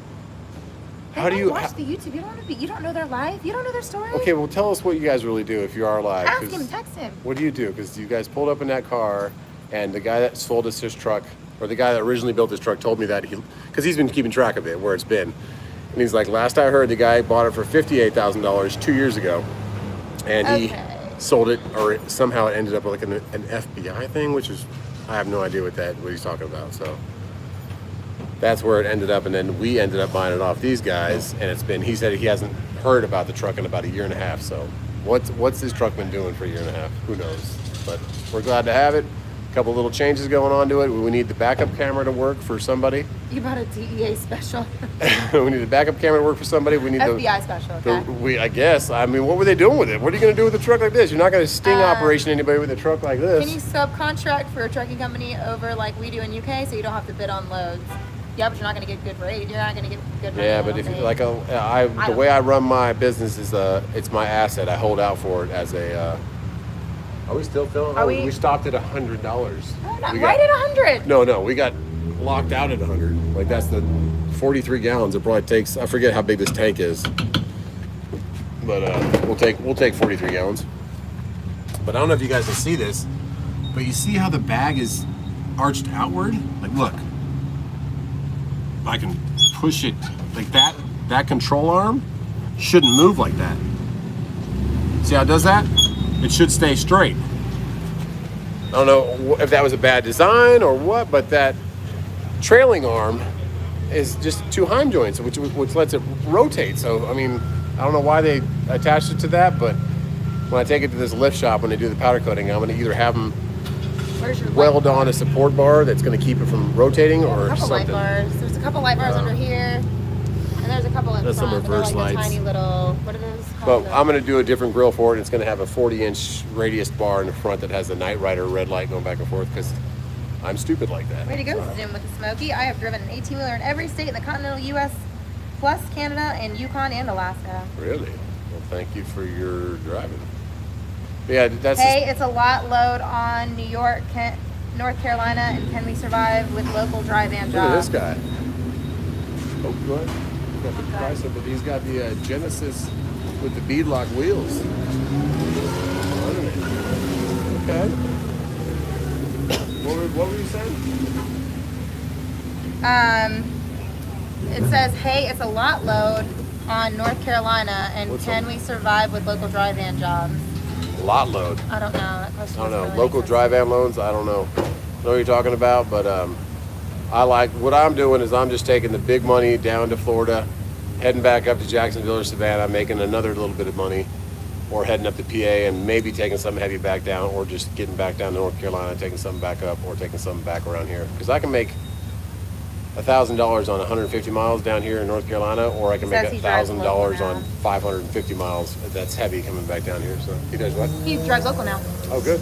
how do you watch the YouTube? You don't know their life. You don't know their story. Okay, well, tell us what you guys really do if you are alive. Ask 'cause him. Text him. What do you do? Because you guys pulled up in that car, and the guy that sold us his truck, or the guy that originally built this truck, told me that because he's been keeping track of it, where it's been. And he's like, last I heard, the guy bought it for $58,000 2 years ago. And he Okay. sold it, or somehow it ended up like an FBI thing, which is, I have no idea what he's talking about. So that's where it ended up, and then we ended up buying it off these guys, and he said he hasn't heard about the truck in about 1.5 years. So what's this truck been doing for 1.5 years? Who knows? But we're glad to have it. A couple little changes going on to it. We need the backup camera to work for somebody. You bought a DEA special. We need the backup camera to work for somebody. We need FBI special, okay. I guess. I mean, what were they doing with it? What are you going to do with a truck like this? You're not going to sting operation anybody with a truck like this. Can you subcontract for a trucking company over like we do in UK, so you don't have to bid on loads? Yeah, but you're not going to get good rate. You're not going to get good rate. Yeah, but if the way I run my business is it's my asset. I hold out for it as a. Are we still filming? We stopped at $100. Oh, not right at 100. No, we got locked out at 100. Like that's the 43 gallons. It probably takes. I forget how big this tank is, but we'll take 43 gallons. But I don't know if you guys can see this, but you see how the bag is arched outward? Like, look. I can push it like that. That control arm shouldn't move like that. See how it does that? It should stay straight. I don't know if that was a bad design or what, but that trailing arm is just 2 heim joints, which lets it rotate. So, I mean, I don't know why they attached it to that, but when I take it to this lift shop, when they do the powder coating, I'm going to either have them weld on a support bar that's going to keep it from rotating or a couple something. Light bars. There's a couple light bars under here, and there's a couple in That's front. some reverse but they're like lights. tiny little. What are those But called? I'm going to do a different grill for it. It's going to have a 40-inch radius bar in the front that has the Night Rider red light going back and forth because I'm stupid like that. Way to go, Zoom with the Smoky. I have driven an 18-wheeler in every state in the continental U.S., plus Canada and Yukon and Alaska. Really? Well, thank you for your driving. But yeah, that's Hey, it's a lot load on New York, North Carolina, and can we survive with local dry van look at this jobs? guy. Oh, go ahead. He's got the Chrysler, but he's got the Genesis with the beadlock wheels. Okay. What were you saying? It says, hey, it's a lot load on North Carolina, and What's can we survive with local dry van jobs? Lot load. I don't know. That question I don't know. doesn't really Local make dry van loans, I don't know. Know what you're talking about, but I like what I'm doing is I'm just taking the big money down to Florida, heading back up to Jacksonville or Savannah, making another little bit of money, or heading up to PA and maybe taking some heavy back down, or just getting back down to North Carolina, taking something back up, or taking something back around here. Because I can make $1,000 on 150 miles down here in North Carolina, or I can make Says he drives $1,000 local on now. 550 miles. That's heavy coming back down here. So he does what? He drives local now. Oh, good.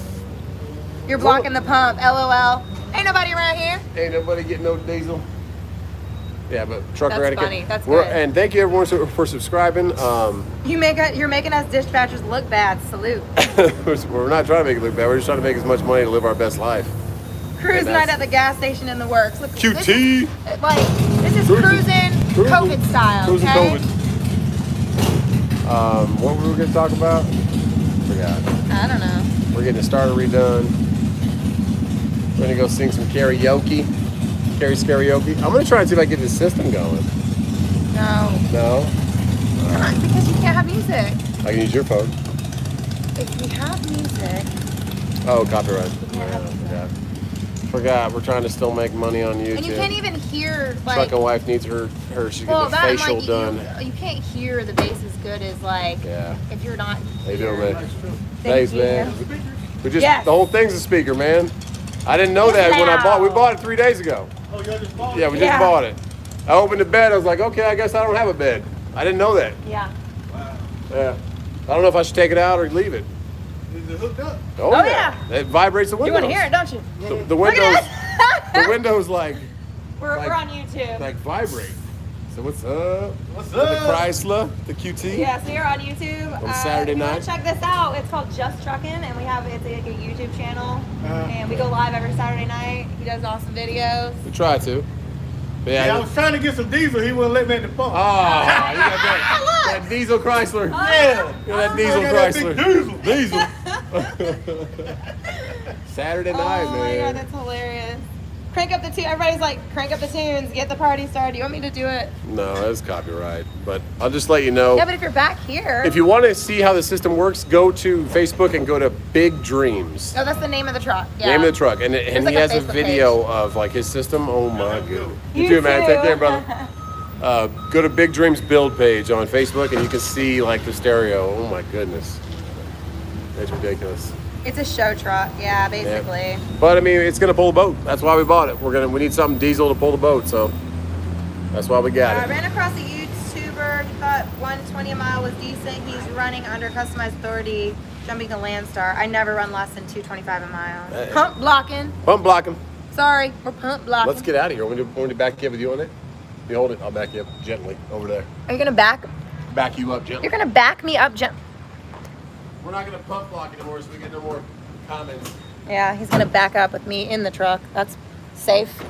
You're blocking the pump. LOL. Ain't nobody around here. Ain't nobody getting no diesel. Yeah, but trucker That's etiquette. funny. That's good. And thank you everyone for subscribing. You're making us dispatchers look bad. Salute. We're not trying to make it look bad. We're just trying to make as much money to live our best life. Cruise And night that's- at the gas station in the works. Look, QT. This is cruising COVID style. Cruising Okay? COVID. What were we going to talk about? Forgot. I don't know. We're getting the starter redone. We're going to go sing some karaoke. Carrie's karaoke. I'm going to try and see if I can get this system going. No. No? Because you can't have music. I can use your phone. If we have music, Oh, copyright. can't have music. Yeah. Forgot. We're trying to still make money on YouTube. And you can't even hear like. Trucking wife needs her she's Well, getting the that facial like done. you can't hear the bass as good as like Yeah. if you're not. How you doing, here. man? Thank Thanks, you. man. We just Yes. the whole thing's a speaker, man. I didn't know that when we bought it 3 days ago. Oh, y'all just bought it? Yeah, we just Yeah. bought it. I opened the bed. I was like, okay, I guess I don't have a bed. I didn't know that. Yeah. Yeah. I don't know if I should take it out or leave it. Is it hooked up? Oh, Oh, yeah. It vibrates the You windows. want to hear it, don't you? The Look windows. at The windows like We're Like- on YouTube. vibrate. So what's up? What's The up? Chrysler, the QT. Yeah, so you're on YouTube. On Saturday if you wanna night. Check this out. It's called Just Truckin', and it's like a YouTube channel, and we go live every Saturday night. He does awesome videos. We try to. But Yeah, I was trying to get some diesel. He wouldn't let me at the pump. Oh, you got that diesel Chrysler. Yeah. You got that diesel I got that Chrysler. big diesel. Saturday Oh night, my god, man. that's hilarious. Crank up the tune. Everybody's like, crank up the tunes, get the party started. You want me to do it? No, that's copyright. But I'll just let you know. Yeah, but if you're back here. If you want to see how the system works, go to Facebook and go to Big Dreams. Oh, that's the name of the truck. Yeah. Name of the truck. And like he has a Facebook video of like his system. Oh my god. You You too, man. too. Take care, brother. Go to Big Dreams build page on Facebook and you can see like the stereo. Oh my goodness. It's ridiculous. It's a show truck. Yeah, basically. Yeah. But I mean, it's gonna pull a boat. That's why we bought it. We need something diesel to pull the boat, so that's why we got I it. ran across a YouTuber. He thought 120 a mile was decent. He's running under customized authority, jumping to Landstar. I never run less than 225 a mile. Pump blocking. Pump blocking. Sorry, we're pump blocking. Let's get out of here. Want me to back you up with you on it? You hold it. I'll back you up gently over there. Are you gonna back? Back you up gently. You're gonna back me up, We're not gonna pump block anymore, so we get no more comments. Yeah, he's gonna back up with me in the truck. That's safe.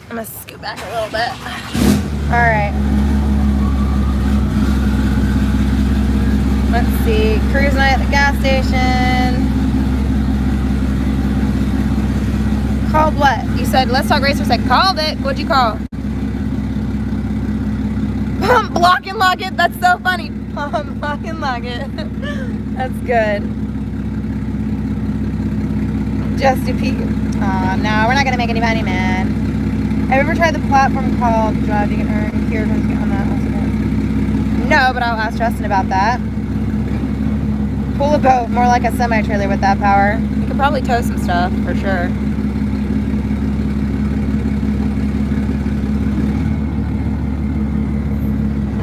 I'm gonna scoot back a little bit. All right. Let's see. Cruise night at the gas station. Called what? You said Let's Talk Racer said called it. What'd you call? Pump, block, and lock it. That's so funny. Pump, block, and lock it. That's good. Just to peek. Oh, no, we're not gonna make any money, man. Have you ever tried the platform called Drive to get earned here on that? No, but I'll ask Justin about that. Pull a boat, more like a semi-trailer with that power. You could probably tow some stuff for sure.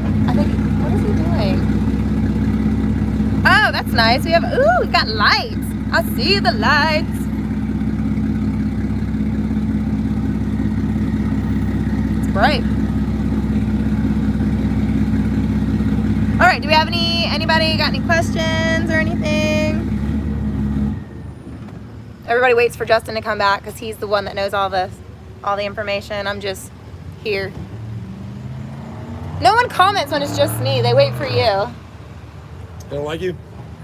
What is he doing? Oh, that's nice. We got lights. I see the lights. It's bright. All right, do we have anybody got any questions or anything? Everybody waits for Justin to come back because he's the one that knows all the information. I'm just here. No one comments when it's just me. They wait for you. They don't like you?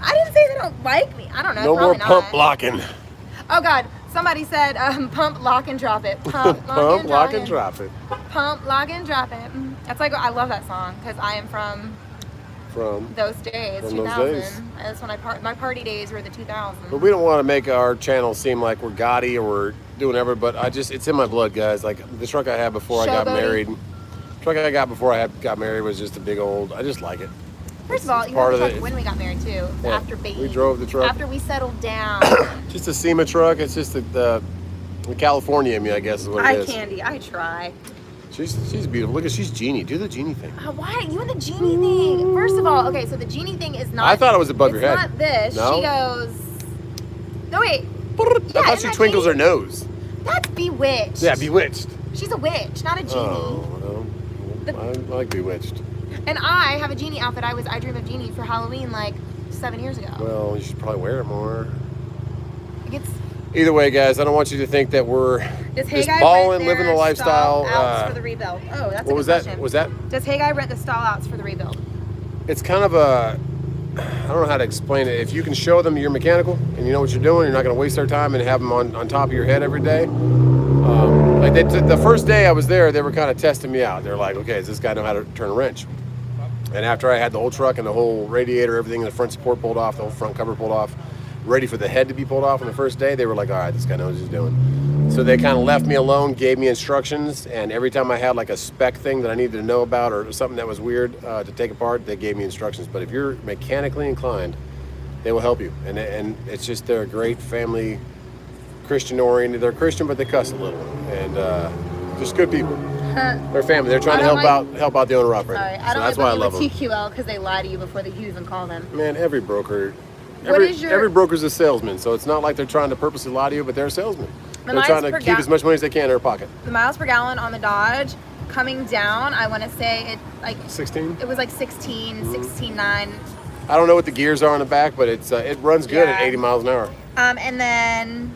I didn't say they don't like me. I don't know. No more probably pump not. blocking. Oh God, somebody said pump, lock, and drop it. Pump, lock, Pump, and lock, drop and it. drop it. Pump, lock, and drop it. That's like I love that song because I am from those days. From 2000. those days. That's when my party days were the 2000s. But we don't want to make our channel seem like we're gaudy or we're doing whatever, but it's in my blood, guys. Like the truck I had before I got Showboating. married. The truck I got before I got married was just a big old, I just like it. First of all, you part had the of truck it. when we got married too. Yeah, After baby. we drove the truck. After we settled down. Just a SEMA truck. It's just the California in me, I guess is what it Eye is. candy. I try. She's beautiful. Look at, she's Genie. Do the Genie thing. Why you and the genie thing? First of all, okay, so the genie thing is not. I thought it was above your head. It's not this. No? She goes. No wait. I thought isn't she that twinkles her Genie? nose. That's Bewitched. Yeah, Bewitched. She's a witch, not a genie. Oh, no. I like Bewitched. And I have a genie outfit. I Dream of Genie for Halloween like 7 years ago. Well, you should probably wear it more. It gets. Either way, guys, I don't want you to think that we're Does Hey just Guy balling, rent living the their lifestyle. stall outs for the rebuild? Oh, that's a What was good that? question. Was that? Does Hey Guy rent the stall outs for the rebuild? It's kind of a, I don't know how to explain it. If you can show them you're mechanical and you know what you're doing, you're not going to waste their time and have them on top of your head every day. Like the first day I was there, they were kind of testing me out. They're like, okay, does this guy know how to turn a wrench? And after I had the whole truck and the whole radiator, everything in the front support pulled off, the whole front cover pulled off, ready for the head to be pulled off on the first day, they were like, all right, this guy knows what he's doing. So they kind of left me alone, gave me instructions, and every time I had like a spec thing that I needed to know about or something that was weird to take apart, they gave me instructions. But if you're mechanically inclined, they will help you. And it's just, they're a great family, Christian oriented. They're Christian, but they cuss a little. And just good people. They're family. They're trying to help out the owner operator. Sorry, I So don't that's why I love believe them. with TQL because they lie to you before you even call them. Man, every broker, What is your- every broker's a salesman. So it's not like they're trying to purposely lie to you, but they're a salesman. They're miles trying to per keep as much money as they can in their pocket. The miles per gallon on the Dodge coming down, I want to say it like 16? it was like 16, Mm-hmm. 16.9. I don't know what the gears are on the back, but it runs good at Yeah. 80 miles an hour. And then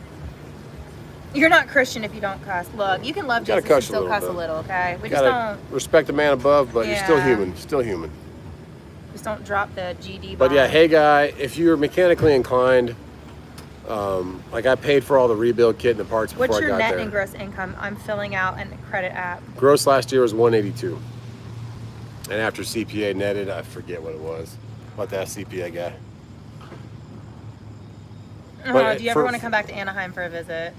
you're not Christian if you don't cuss. Look, you can love gotta Jesus cuss and a still little cuss a bit. little, okay? We Gotta respect the man above, but you're still Yeah. human. Still human. just don't drop the GD bomb. But yeah, hey guy, if you're mechanically inclined, Like I paid for all the rebuild kit and the parts before What's I your got net there. and gross income? I'm filling out a credit app. Gross last year was 182. And after CPA netted, I forget what it was. What that CPA guy. But Do you ever want to come back to Anaheim for a visit?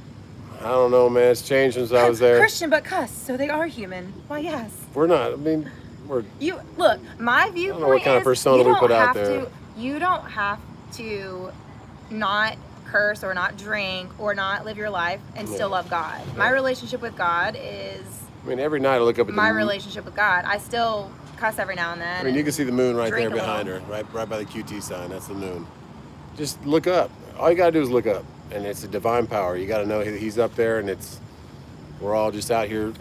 I don't know, man. It's changed since I was there. Christian, but cuss, so they are human. Why, yes. We're not. I mean, we're. You look. My viewpoint know what kind of is persona you we don't put out have there. to. You don't have to not curse or not drink or not live your life and still love God. My relationship with God is I mean, every night I look up at my the moon. relationship with God. I still cuss every now and then. I mean, you can see the moon right there drink a behind her, little. right by the QT sign. That's the moon. Just look up. All you gotta do is look up, and it's a divine power. You gotta know He's up there, and we're all just out here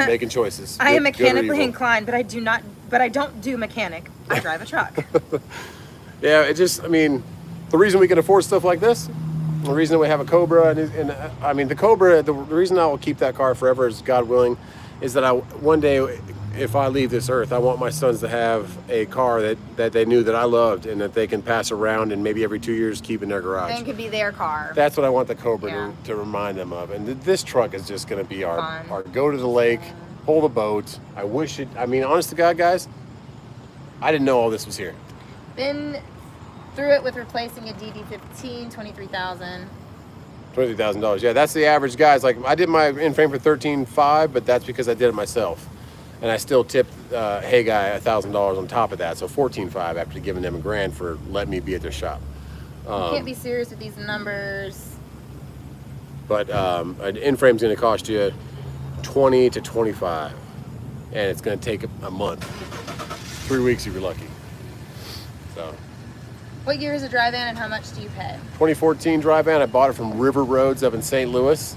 making choices. I am good or mechanically evil. inclined, but I don't do mechanic. I drive a truck. Yeah, it just. I mean, the reason we can afford stuff like this, the reason we have a Cobra, and I mean the Cobra. The reason I will keep that car forever, is God willing, is that one day, if I leave this earth, I want my sons to have a car that they knew that I loved and that they can pass around and maybe every 2 years keep in their garage. And could be their car. That's what I want the Cobra Yeah. to remind them of. And this truck is just going to be Fun. our go to the lake, pull the boat. I wish it, I mean, honest to God, guys, I didn't know all this was here. Been through it with replacing a DD15, $23,000. $20,000. Yeah, that's the average, guys. Like, I did my in-frame for $13,500, but that's because I did it myself. And I still tipped Hey Guy $1,000 on top of that. So $14,500 after giving them $1,000 for letting me be at their shop. You can't be serious with these numbers. But an in-frame's going to cost you $20 to $25, and it's going to take a month, 3 weeks if you're lucky. So, What year is a drive in and how much do you pay? 2014 drive van. I bought it from River Roads up in St. Louis,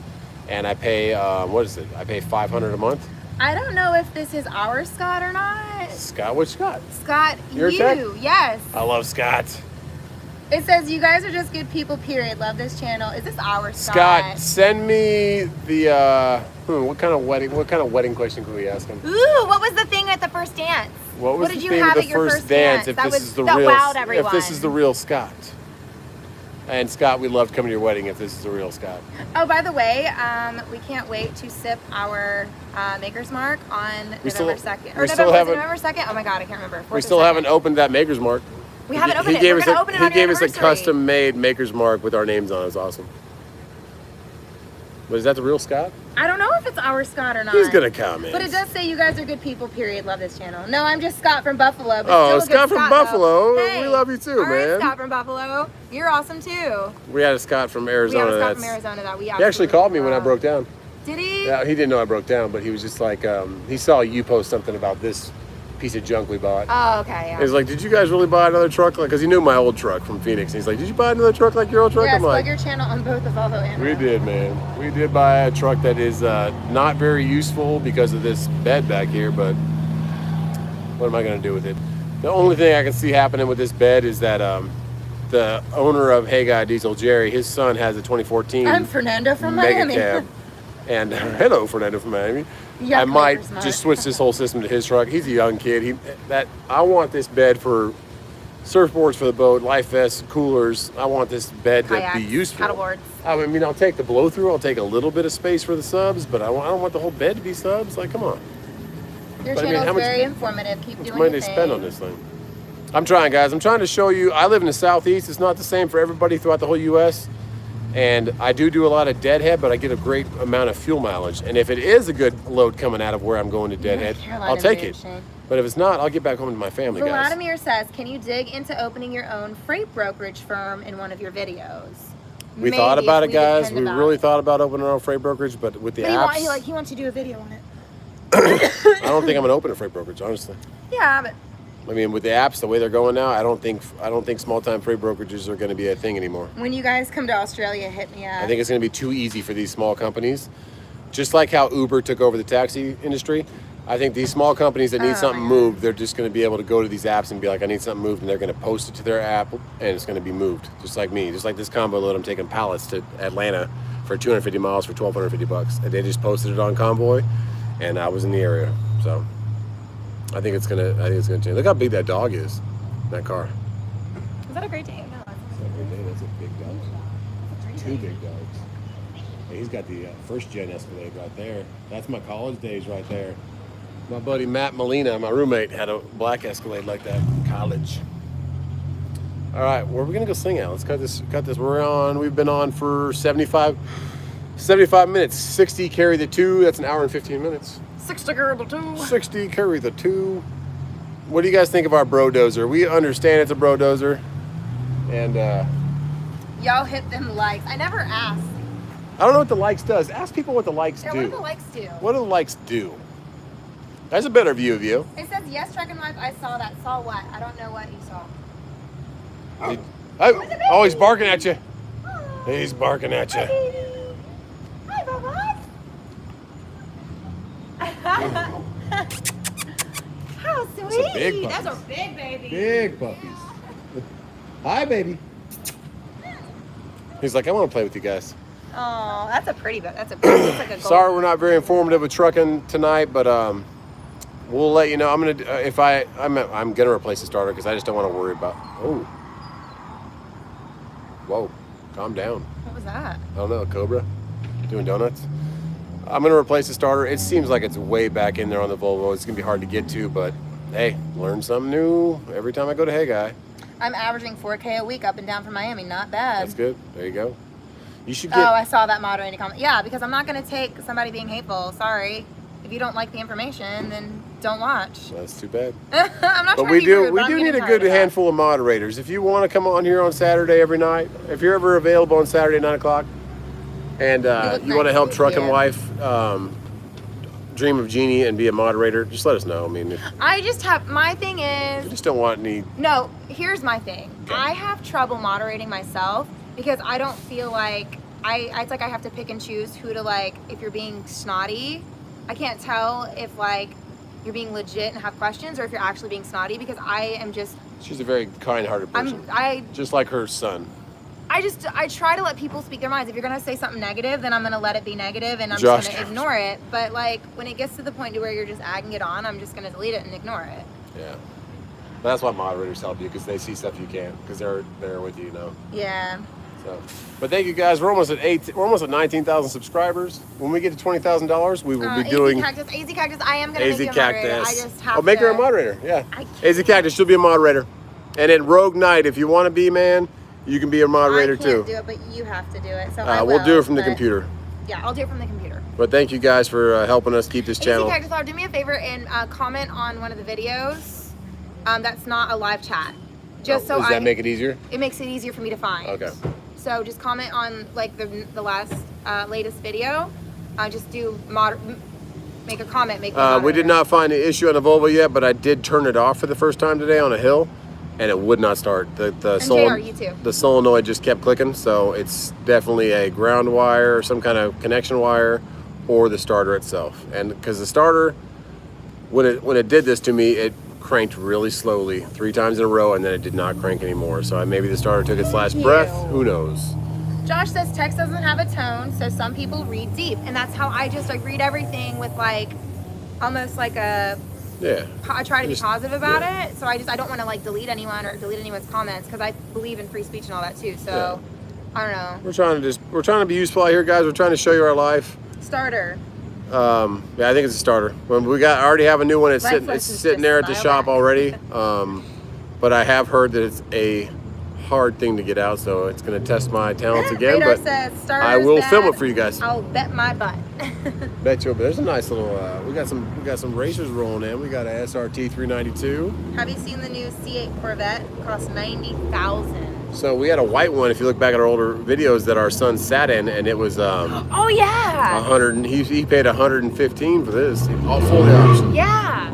and I pay what is it? I pay $500 a month. I don't know if this is our Scott or not. Scott, which Scott? Scott, Your tech? yes. I love Scott. It says you guys are just good people. Period. Love this channel. Is this our Scott? Scott, send me the what kind of wedding question could we ask him? Ooh, what was the thing at the first dance? What was did the you theme have of at the your first dance? If that this was is the that real, wowed everyone. if this is the real Scott. And Scott, we loved coming to your wedding. If this is the real Scott. Oh, by the way, we can't wait to sip our Maker's Mark on November 2nd. Or we still was it haven't- November 2nd? Oh my God, I can't remember. We still haven't opened that Maker's Mark. We haven't opened it. Gave We're us gonna open it on He your gave us a anniversary. custom-made Maker's Mark with our names on it. It was awesome. But is that the real Scott? I don't know if it's our Scott or not. He's gonna comment. But it does say you guys are good people, period. Love this channel. No, I'm just Scott from Buffalo. But Oh, still a good Scott from Scott, Buffalo. though. Hey, We love you too, all right, man. Scott from Buffalo. You're awesome too. We had a Scott from We Arizona. have a Scott that's- from Arizona that we He actually absolutely called me when I love. broke down. Did he? Yeah, he didn't know I broke down, but he was just like, he saw you post something about this piece of junk we bought. Oh, okay. Yeah. He was like, did you guys really buy another truck? Like, because he knew my old truck from Phoenix. And he's like, did you buy another truck like your old truck? Yes, I'm plug like, your channel on both the Volvo and we Ram. did, man. We did buy a truck that is not very useful because of this bed back here, but what am I going to do with it? The only thing I can see happening with this bed is that the owner of Hey Guy Diesel, Jerry, his son has a 2014 I'm Fernando from Mega Miami. Cab. And hello, Fernando from Miami. Yeah, I might Clover's not. just switch this whole system to his truck. He's a young kid. I want this bed for surfboards for the boat, life vests, coolers. I want this bed to Kayaks, be useful. paddleboards. I mean, I'll take the blow through. I'll take a little bit of space for the subs, but I don't want the whole bed to be subs. Like, come on. Your But I mean, channel's how much- very informative. Keep How much doing money your they thing. spend on this thing? I'm trying, guys. I'm trying to show you. I live in the Southeast. It's not the same for everybody throughout the whole U.S. And I do a lot of deadhead, but I get a great amount of fuel mileage. And if it is a good load coming out of where I'm going to deadhead, Carolina's I'll take very it. shame. But if it's not, I'll get back home to my family, guys. Vladimir says, can you dig into opening your own freight brokerage firm in one of your videos? We Maybe thought if about it, we guys. depend We about really it. thought about opening our own freight brokerage, but with the But apps, he wants to do a video on it. I don't think I'm gonna open a freight brokerage, honestly. Yeah, but I mean, with the apps, the way they're going now, I don't think small-time freight brokerages are going to be a thing anymore. when you guys come to Australia, hit me up. I think it's going to be too easy for these small companies. Just like how Uber took over the taxi industry, I think these small companies that need something yeah. moved, they're just going to be able to go to these apps and be like, I need something moved, and they're going to post it to their app, and it's going to be moved. Just like me, just like this combo load, I'm taking pallets to Atlanta for 250 miles for $1,250, and they just posted it on Convoy, and I was in the area, so I think it's gonna change. Look how big that dog is, that car. Is that a great day? No. That's a big dog. Two big dogs. Hey, he's got the first gen Escalade right there. That's my college days right there. My buddy Matt Molina, my roommate, had a black Escalade like that in college. All right, where are we gonna go sing at? Let's cut this. We've been on for 75 minutes. 60 carry the 2. That's an hour and 15 minutes. 60 carry the 2. 60 carry the 2. What do you guys think of our bro-dozer? We understand it's a bro-dozer. And Y'all hit them likes. I never asked. I don't know what the likes does. Ask people what the likes Yeah, do. what do the likes do? What do the likes do? That's a better view of you. It says, yes, truck and wife, I saw that. Saw what? I don't know what you saw. Oh, he's barking at you. He's barking at you. Hi, Bubba. How sweet. Those are big Those puppies. are big babies. Big puppies. Hi, baby. He's like, I want to play with you guys. Oh, that's a pretty, that's a pretty, it's like a gold. Sorry, we're not very informative with trucking tonight, but we'll let you know. I'm gonna replace the starter because I just don't want to worry about. Oh, whoa, calm down. What was that? I don't know, a cobra doing donuts. I'm gonna replace the starter. It seems like it's way back in there on the Volvo. It's gonna be hard to get to, but hey, learn something new every time I go to Hey Guy. I'm averaging 4K a week up and down from Miami. Not bad. That's good. There you go. You should get. Oh, I saw that moderating comment. Yeah, because I'm not going to take somebody being hateful. Sorry. If you don't like the information, then don't watch. That's too bad. I'm not But trying we to be rude, do. We but I'm do need getting a tired good of that. handful of moderators. If you want to come on here on Saturday every night, if you're ever available on Saturday 9 o'clock, and look you want to nice. help Truck and Yeah. Wife dream of Jeannie and be a moderator, just let us know. I mean, if I just have, my thing is, you just don't want any. no, here's my thing. Okay. I have trouble moderating myself because I don't feel like, it's like I have to pick and choose who to like, if you're being snotty, I can't tell if like you're being legit and have questions or if you're actually being snotty because I am just, She's a very kind-hearted person, just like her son. I try to let people speak their minds. If you're gonna say something negative, then I'm gonna let it be negative and I'm Josh just gonna ignore it. But like when it gets to the point to where you're just agging it on, I'm just gonna delete it and ignore it. Yeah, that's why moderators help you because they see stuff you can't because they're there with you, you know. Yeah. So, but thank you guys. We're almost at 19,000 subscribers. When we get to $20,000, we will be doing AZ Cactus. I am gonna make AZ you a moderator. I Cactus. just have I'll make to, her a moderator. Yeah. I AZ can't. Cactus, she'll be a moderator. And then Rogue Knight, if you want to be, man, you can be a moderator I too. can't do it, but you have to do it. So I will, we'll do it from the but- computer. Yeah, I'll do it from the computer. But thank you guys for helping us keep this channel. AZ Cactus, do me a favor and comment on one of the videos. That's not a live chat. Just so Does that make it easier? It makes it easier for me to find. Okay. So just comment on like the last latest video. Just make a comment. Make me a We did moderator. not find an issue on the Volvo yet, but I did turn it off for the first time today on a hill, and it would not start. The JR, you too. the solenoid just kept clicking, so it's definitely a ground wire or some kind of connection wire, or the starter itself. And because the starter, when it did this to me, it cranked really slowly 3 times in a row, and then it did not crank anymore. So maybe the starter took its last breath. Who knows? Josh says text doesn't have a tone, so some people read deep, and that's how I just like read everything with like almost like a. Yeah. I try to be Just- positive about yeah. it, so I don't want to like delete anyone or delete anyone's comments because I believe in free speech and all that too. So I don't know. We're trying to be useful out here, guys. We're trying to show you our life. Starter. Yeah, I think it's a starter. When I already have a new one. It's Let's sitting listen sitting to there at the shop Smile already. But I have heard that it's a hard thing to get out, so it's going to test my talents again. Radar But says starter. I will film it for you guys. I'll bet my butt. Bet you. But there's a nice little. We got some racers rolling in. We got a SRT 392. Have you seen the new C8 Corvette? It costs $90,000. So we had a white one. If you look back at our older videos, that our son sat in, and it was Oh yeah. 100. He paid 115 for this. All fully option. Yeah.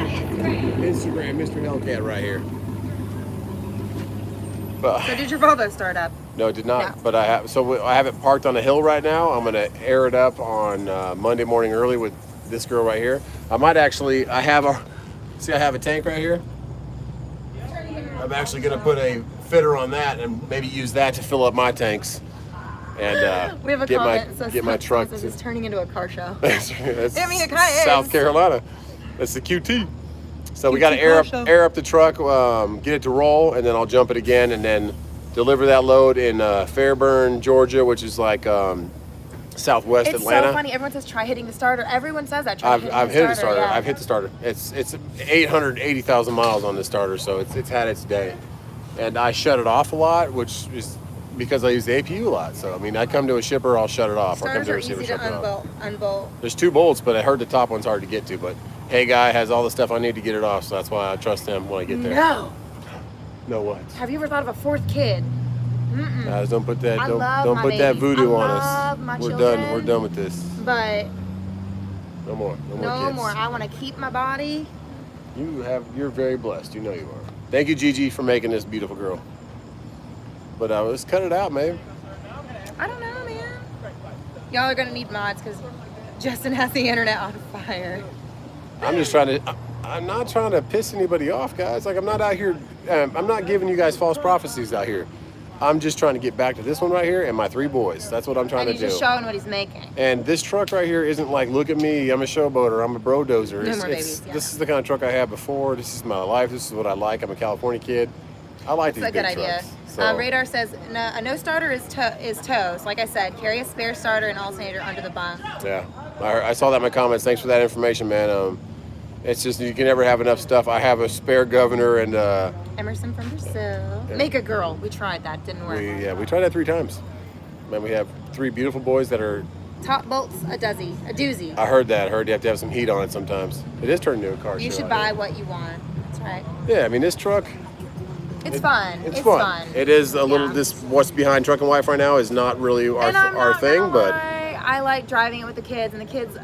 Instagram, Mr. Hellcat right here. But So did your Volvo start up? no, it did not. No. But I have it parked on a hill right now. I'm gonna air it up on Monday morning early with this girl right here. I might actually. I have a tank right here. I'm actually gonna put a fitter on that and maybe use that to fill up my tanks. And We have a get comment. my get my truck. Says it's turning into a car show. That's I mean, it kinda is. South Carolina. That's the QT. So we got to air up the truck, get it to roll, and then I'll jump it again, and then deliver that load in Fairburn, Georgia, which is like southwest It's Atlanta. so funny. Everyone says try hitting the starter. Everyone says that. I've hit the starter. Yeah. I've hit the starter. It's 880,000 miles on this starter, so it's had its day. And I shut it off a lot, which is because I use the APU a lot. So I mean, I come to a shipper, I'll shut it off. I'll come Starters to a are receiver, easy to shut it off. unbolt. There's 2 bolts, but I heard the top one's hard to get to. But hey, guy has all the stuff I need to get it off, so that's why I trust him when I get there. No what? Have you ever thought of a 4th kid? Guys, don't put that. I Don't love my put that babies. voodoo I on love my us. We're children. done. We're done with this. But No more. No more no kids. more. I want to keep my body. You're very blessed. You know you are. Thank you, Gigi, for making this beautiful girl. But let's cut it out, man. I don't know, man. Y'all are gonna need mods because Justin has the internet on fire. I'm just trying to. I'm not trying to piss anybody off, guys. Like I'm not out here. I'm not giving you guys false prophecies out here. I'm just trying to get back to this one right here and my 3 boys. That's what I'm trying And to he's do. just showing what he's making. And this truck right here isn't like, look at me, I'm a showboater, I'm a brodozer. No more babies, yeah. This is the kind of truck I had before. This is my life. This is what I like. I'm a California kid. I like It's these a good big idea. trucks. So, Radar says a no starter is toast. Like I said, carry a spare starter and alternator under the bunk. yeah, I saw that in my comments. Thanks for that information, man. It's just you can never have enough stuff. I have a spare governor and Emerson from Brazil. Make a girl. We tried that. Didn't work. we tried that 3 times. Man, we have 3 beautiful boys that are. Top bolts a doozy. I heard that. I heard you have to have some heat on it sometimes. It is turning into a car show. You should out buy here. what you want. That's right. Yeah, I mean this truck. It's fun. It's fun. It is a little. Yeah. This what's behind Truck and Wife right now is not really our thing, but I like driving it with the kids, and the kids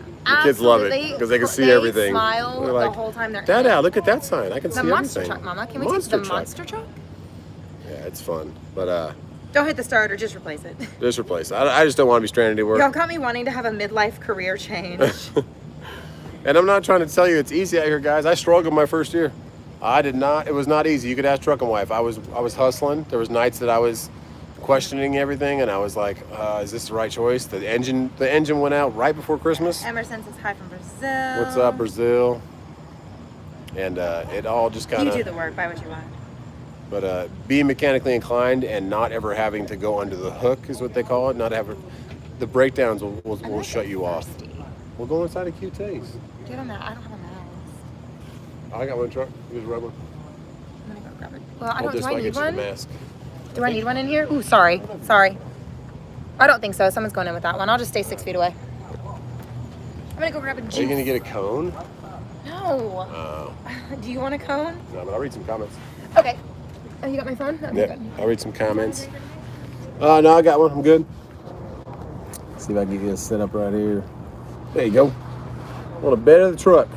love it because they can see everything. Smile They're like, the whole time they're Dad, in it. look at that sign. I can The see monster everything. truck, Mama. Can we take the monster truck? Yeah, it's fun, but Don't hit the starter. Just replace it. just replace it. I just don't want to be stranded Y'all anywhere. got me wanting to have a midlife career change. And I'm not trying to tell you it's easy out here, guys. I struggled my first year. I did not. It was not easy. You could ask Truck and Wife. I was hustling. There was nights that I was questioning everything, and I was like, "Is this the right choice?" The engine went out right before Christmas. Emerson says hi from Brazil. What's up, Brazil? And it all just kind You of. do the work. Buy what you want. But being mechanically inclined and not ever having to go under the hook is what they call it. Not ever. The breakdowns will shut you off. We'll go inside a QT's. Get on that. I don't have a mouse. I got one truck. Here's rubber. I'm gonna go grab it. Well, Hold do this I while I need get you the one? mask. Do I need one in here? Ooh, sorry. I don't think so. Someone's going in with that one. I'll just stay 6 feet away. I'm gonna go grab a juice. Are you gonna get a cone? No. Oh. Do you want a cone? No, but I'll read some comments. Okay. Oh, you got my phone? Okay, Yeah, good. I'll read some comments. No, I got one. I'm good. See if I can get you set up right here. There you go. On the bed of the truck.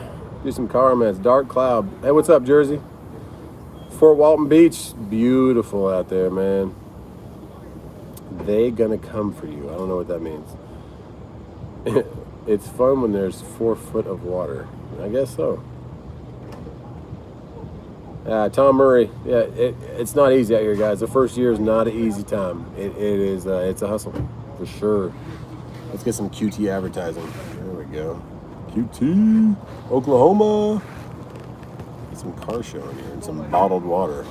Do some comments. Dark cloud. Hey, what's up, Jersey? Fort Walton Beach. Beautiful out there, man. They gonna come for you. I don't know what that means. It's fun when there's 4 foot of water. I guess so. Tom Murray. Yeah, it's not easy out here, guys. The first year is not an easy time. It is. It's a hustle for sure. Let's get some QT advertising. There we go. QT, Oklahoma. Get some car show in here and some bottled water.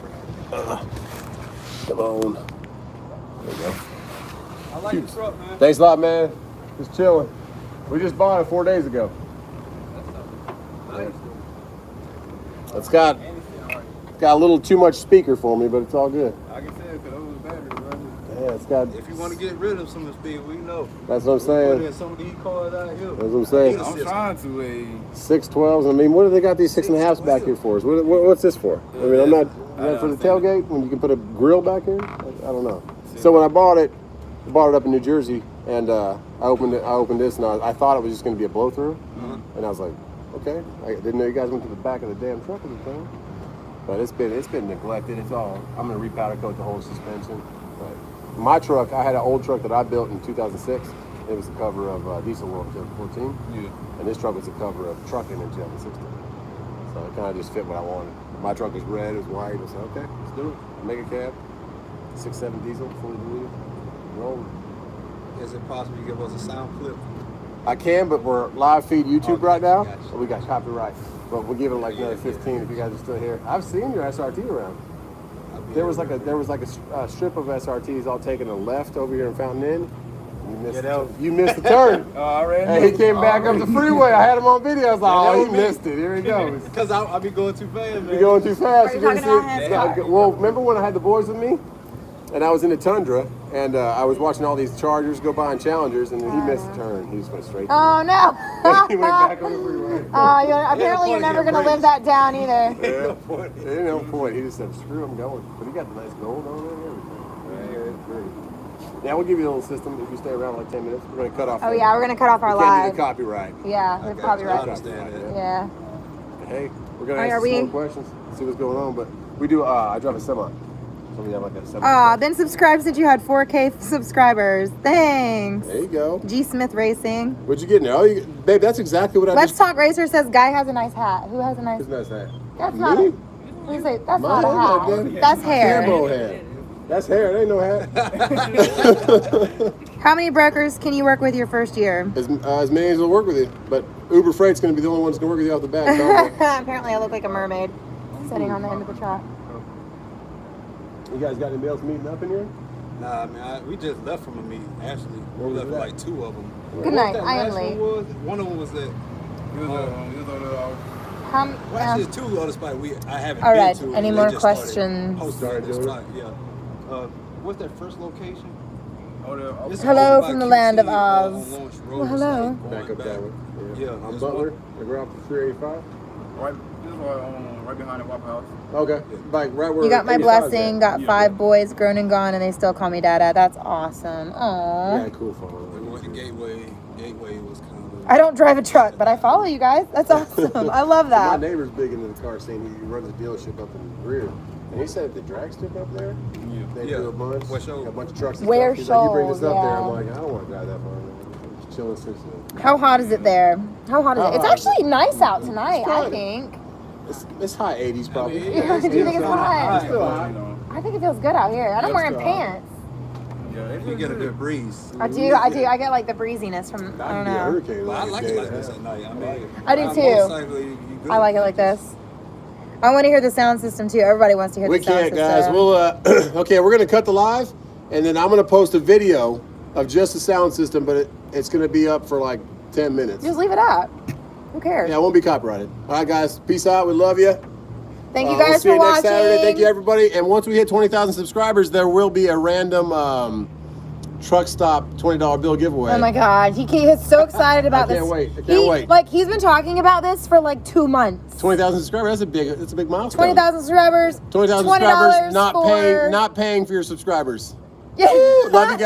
Come on. There we go. I like the truck, man. Thanks a lot, man. Just chilling. We just bought it 4 days ago. It's got a little too much speaker for me, but it's all good. I can tell because those batteries running. Yeah, it's got. If you want to get rid of some of the speed, we know. That's what I'm saying. Put in some of these cars out here. That's what I'm saying. I'm trying to. 612s. I mean, what do they got these 6.5s back here for? What's this for? I mean, I'm not. Is that for the tailgate when you can put a grill back here? I don't know. So when I bought it up in New Jersey, and I opened this, and I thought it was just going to be a blow through, and I was like, okay. I didn't know you guys went to the back of the damn truck or anything. But it's been neglected. It's all. I'm gonna repowder coat the whole suspension. But my truck, I had an old truck that I built in 2006. It was the cover of Diesel World 2014. Yeah. And this truck was the cover of Trucking in 2016. So it kind of just fit what I wanted. My truck was red, it was white. I said, okay, let's do it. Mega cab, 6.7 diesel, fully diluted. Roll. Is it possible you give us a sound clip? I can, but we're live feed YouTube right now. Gotcha. So we got copyright. But we'll give it like another 15 if you guys are still here. I've seen your SRT around. There was like a strip of SRTs all taking a left over here in Fountain Inn. You missed the turn. I ran. And he came back up the freeway. I had him on video. I was like, oh, he missed it. Here he goes. Because I be going too fast, man. You're going too fast. Are you didn't talking about see his it. car? Yeah, well, remember when I had the boys with me? And I was in the Tundra, and I was watching all these Chargers go by and Challengers, and then he missed the turn. He just went straight through. Oh no! He went back on the freeway. Apparently you're never gonna live that down either. Yeah. Ain't no point. He just said, screw him going. But he got the nice gold on it and everything. Yeah, it's great. Now we'll give you a little system if you stay around like 10 minutes. We're going to cut off. Oh yeah, we're gonna cut off our we can't do live. the copyright. Yeah, I the got you. I copyright. understand that. Yeah. Hey, we're going to Hey, ask are you some we- more questions, see what's going on. But we do, I drive a semi. So we have like a semi. Aw, Ben subscribed since you had 4K subscribers. Thanks. There you go. G Smith Racing. What'd you get in there? Oh, babe, that's exactly what I Let's just... Talk Racer says guy has a nice hat. Who has a nice? Who's nice hat? That's Me? not. Who's it? That's Mine, not a man. hat. That's hair. Cambo hat. That's hair. It ain't no hat. How many brokers can you work with your first year? As many as will work with you. But Uber Freight's going to be the only ones going to work with you off the bat. So Apparently I look like a mermaid sitting on the end of the truck. you guys got anybody else meeting up in here? Nah, man, we just left from a meeting, actually. We was left with that? like 2 of them. Good night, I am late. One of them was at, How, well, actually, 2 other spots I haven't All been right, to. and any they more just started questions? posting Started this doing spot, yeah. What's that first location? It's Hello over by from the land of QC, Oz. on Lawrence Road. Well, hello. It's like Back going up that way. Yeah, I'm there's Butler. one- I grew up to 385. Right behind the Waffle House. Okay. Like right where you got my 85 is blessing, at. got 5 boys grown and gone, and they still call me Dada. That's awesome. Aww. Yeah, cool phone. We went to Gateway. Gateway was kind of. I don't drive a truck, but I follow you guys. That's awesome. I love My that. neighbor's big into the car scene. He runs a dealership up in the rear. And he said the drag strip up there, they Yeah. do a bunch. West Shoals. A bunch of trucks and Where stuff. He's like, you bring this Shoals, up there. yeah. I'm like, I don't want to drive that far. I'm just chilling Simpsonville. How hot is it there? How hot is How it? It's hot is actually nice out tonight, I fine. think. It's high 80s probably. Do you think it's hot? It's still hot. I think it feels good out here. And I'm Yeah, wearing it's still hot. pants. You get a good breeze. I do. I get like the breeziness from, I don't I'd be a know. hurricane. Well, I like it day like and a this half. at night. I mean, I do too. motorcycle, you good. I like it like this. I want to hear the sound system too. Everybody wants to hear We the sound can't, system. guys. We'll okay. We're gonna cut the live, and then I'm gonna post a video of just the sound system, but it's gonna be up for like 10 minutes. Just leave it up. Who cares? Yeah, it won't be copyrighted. All right, guys. Peace out. We love you. Thank you We'll guys see for you watching. next Saturday. Thank you, everybody. And once we hit 20,000 subscribers, there will be a random truck stop $20 bill giveaway. Oh my God, he is so excited about I can't this. wait. I can't wait. Like he's been talking about this for like 2 months. 20,000 subscribers. That's a big milestone. 20,000 subscribers. 20,000 $20 subscribers. for... Not paying for your subscribers. Yeah. Love you guys.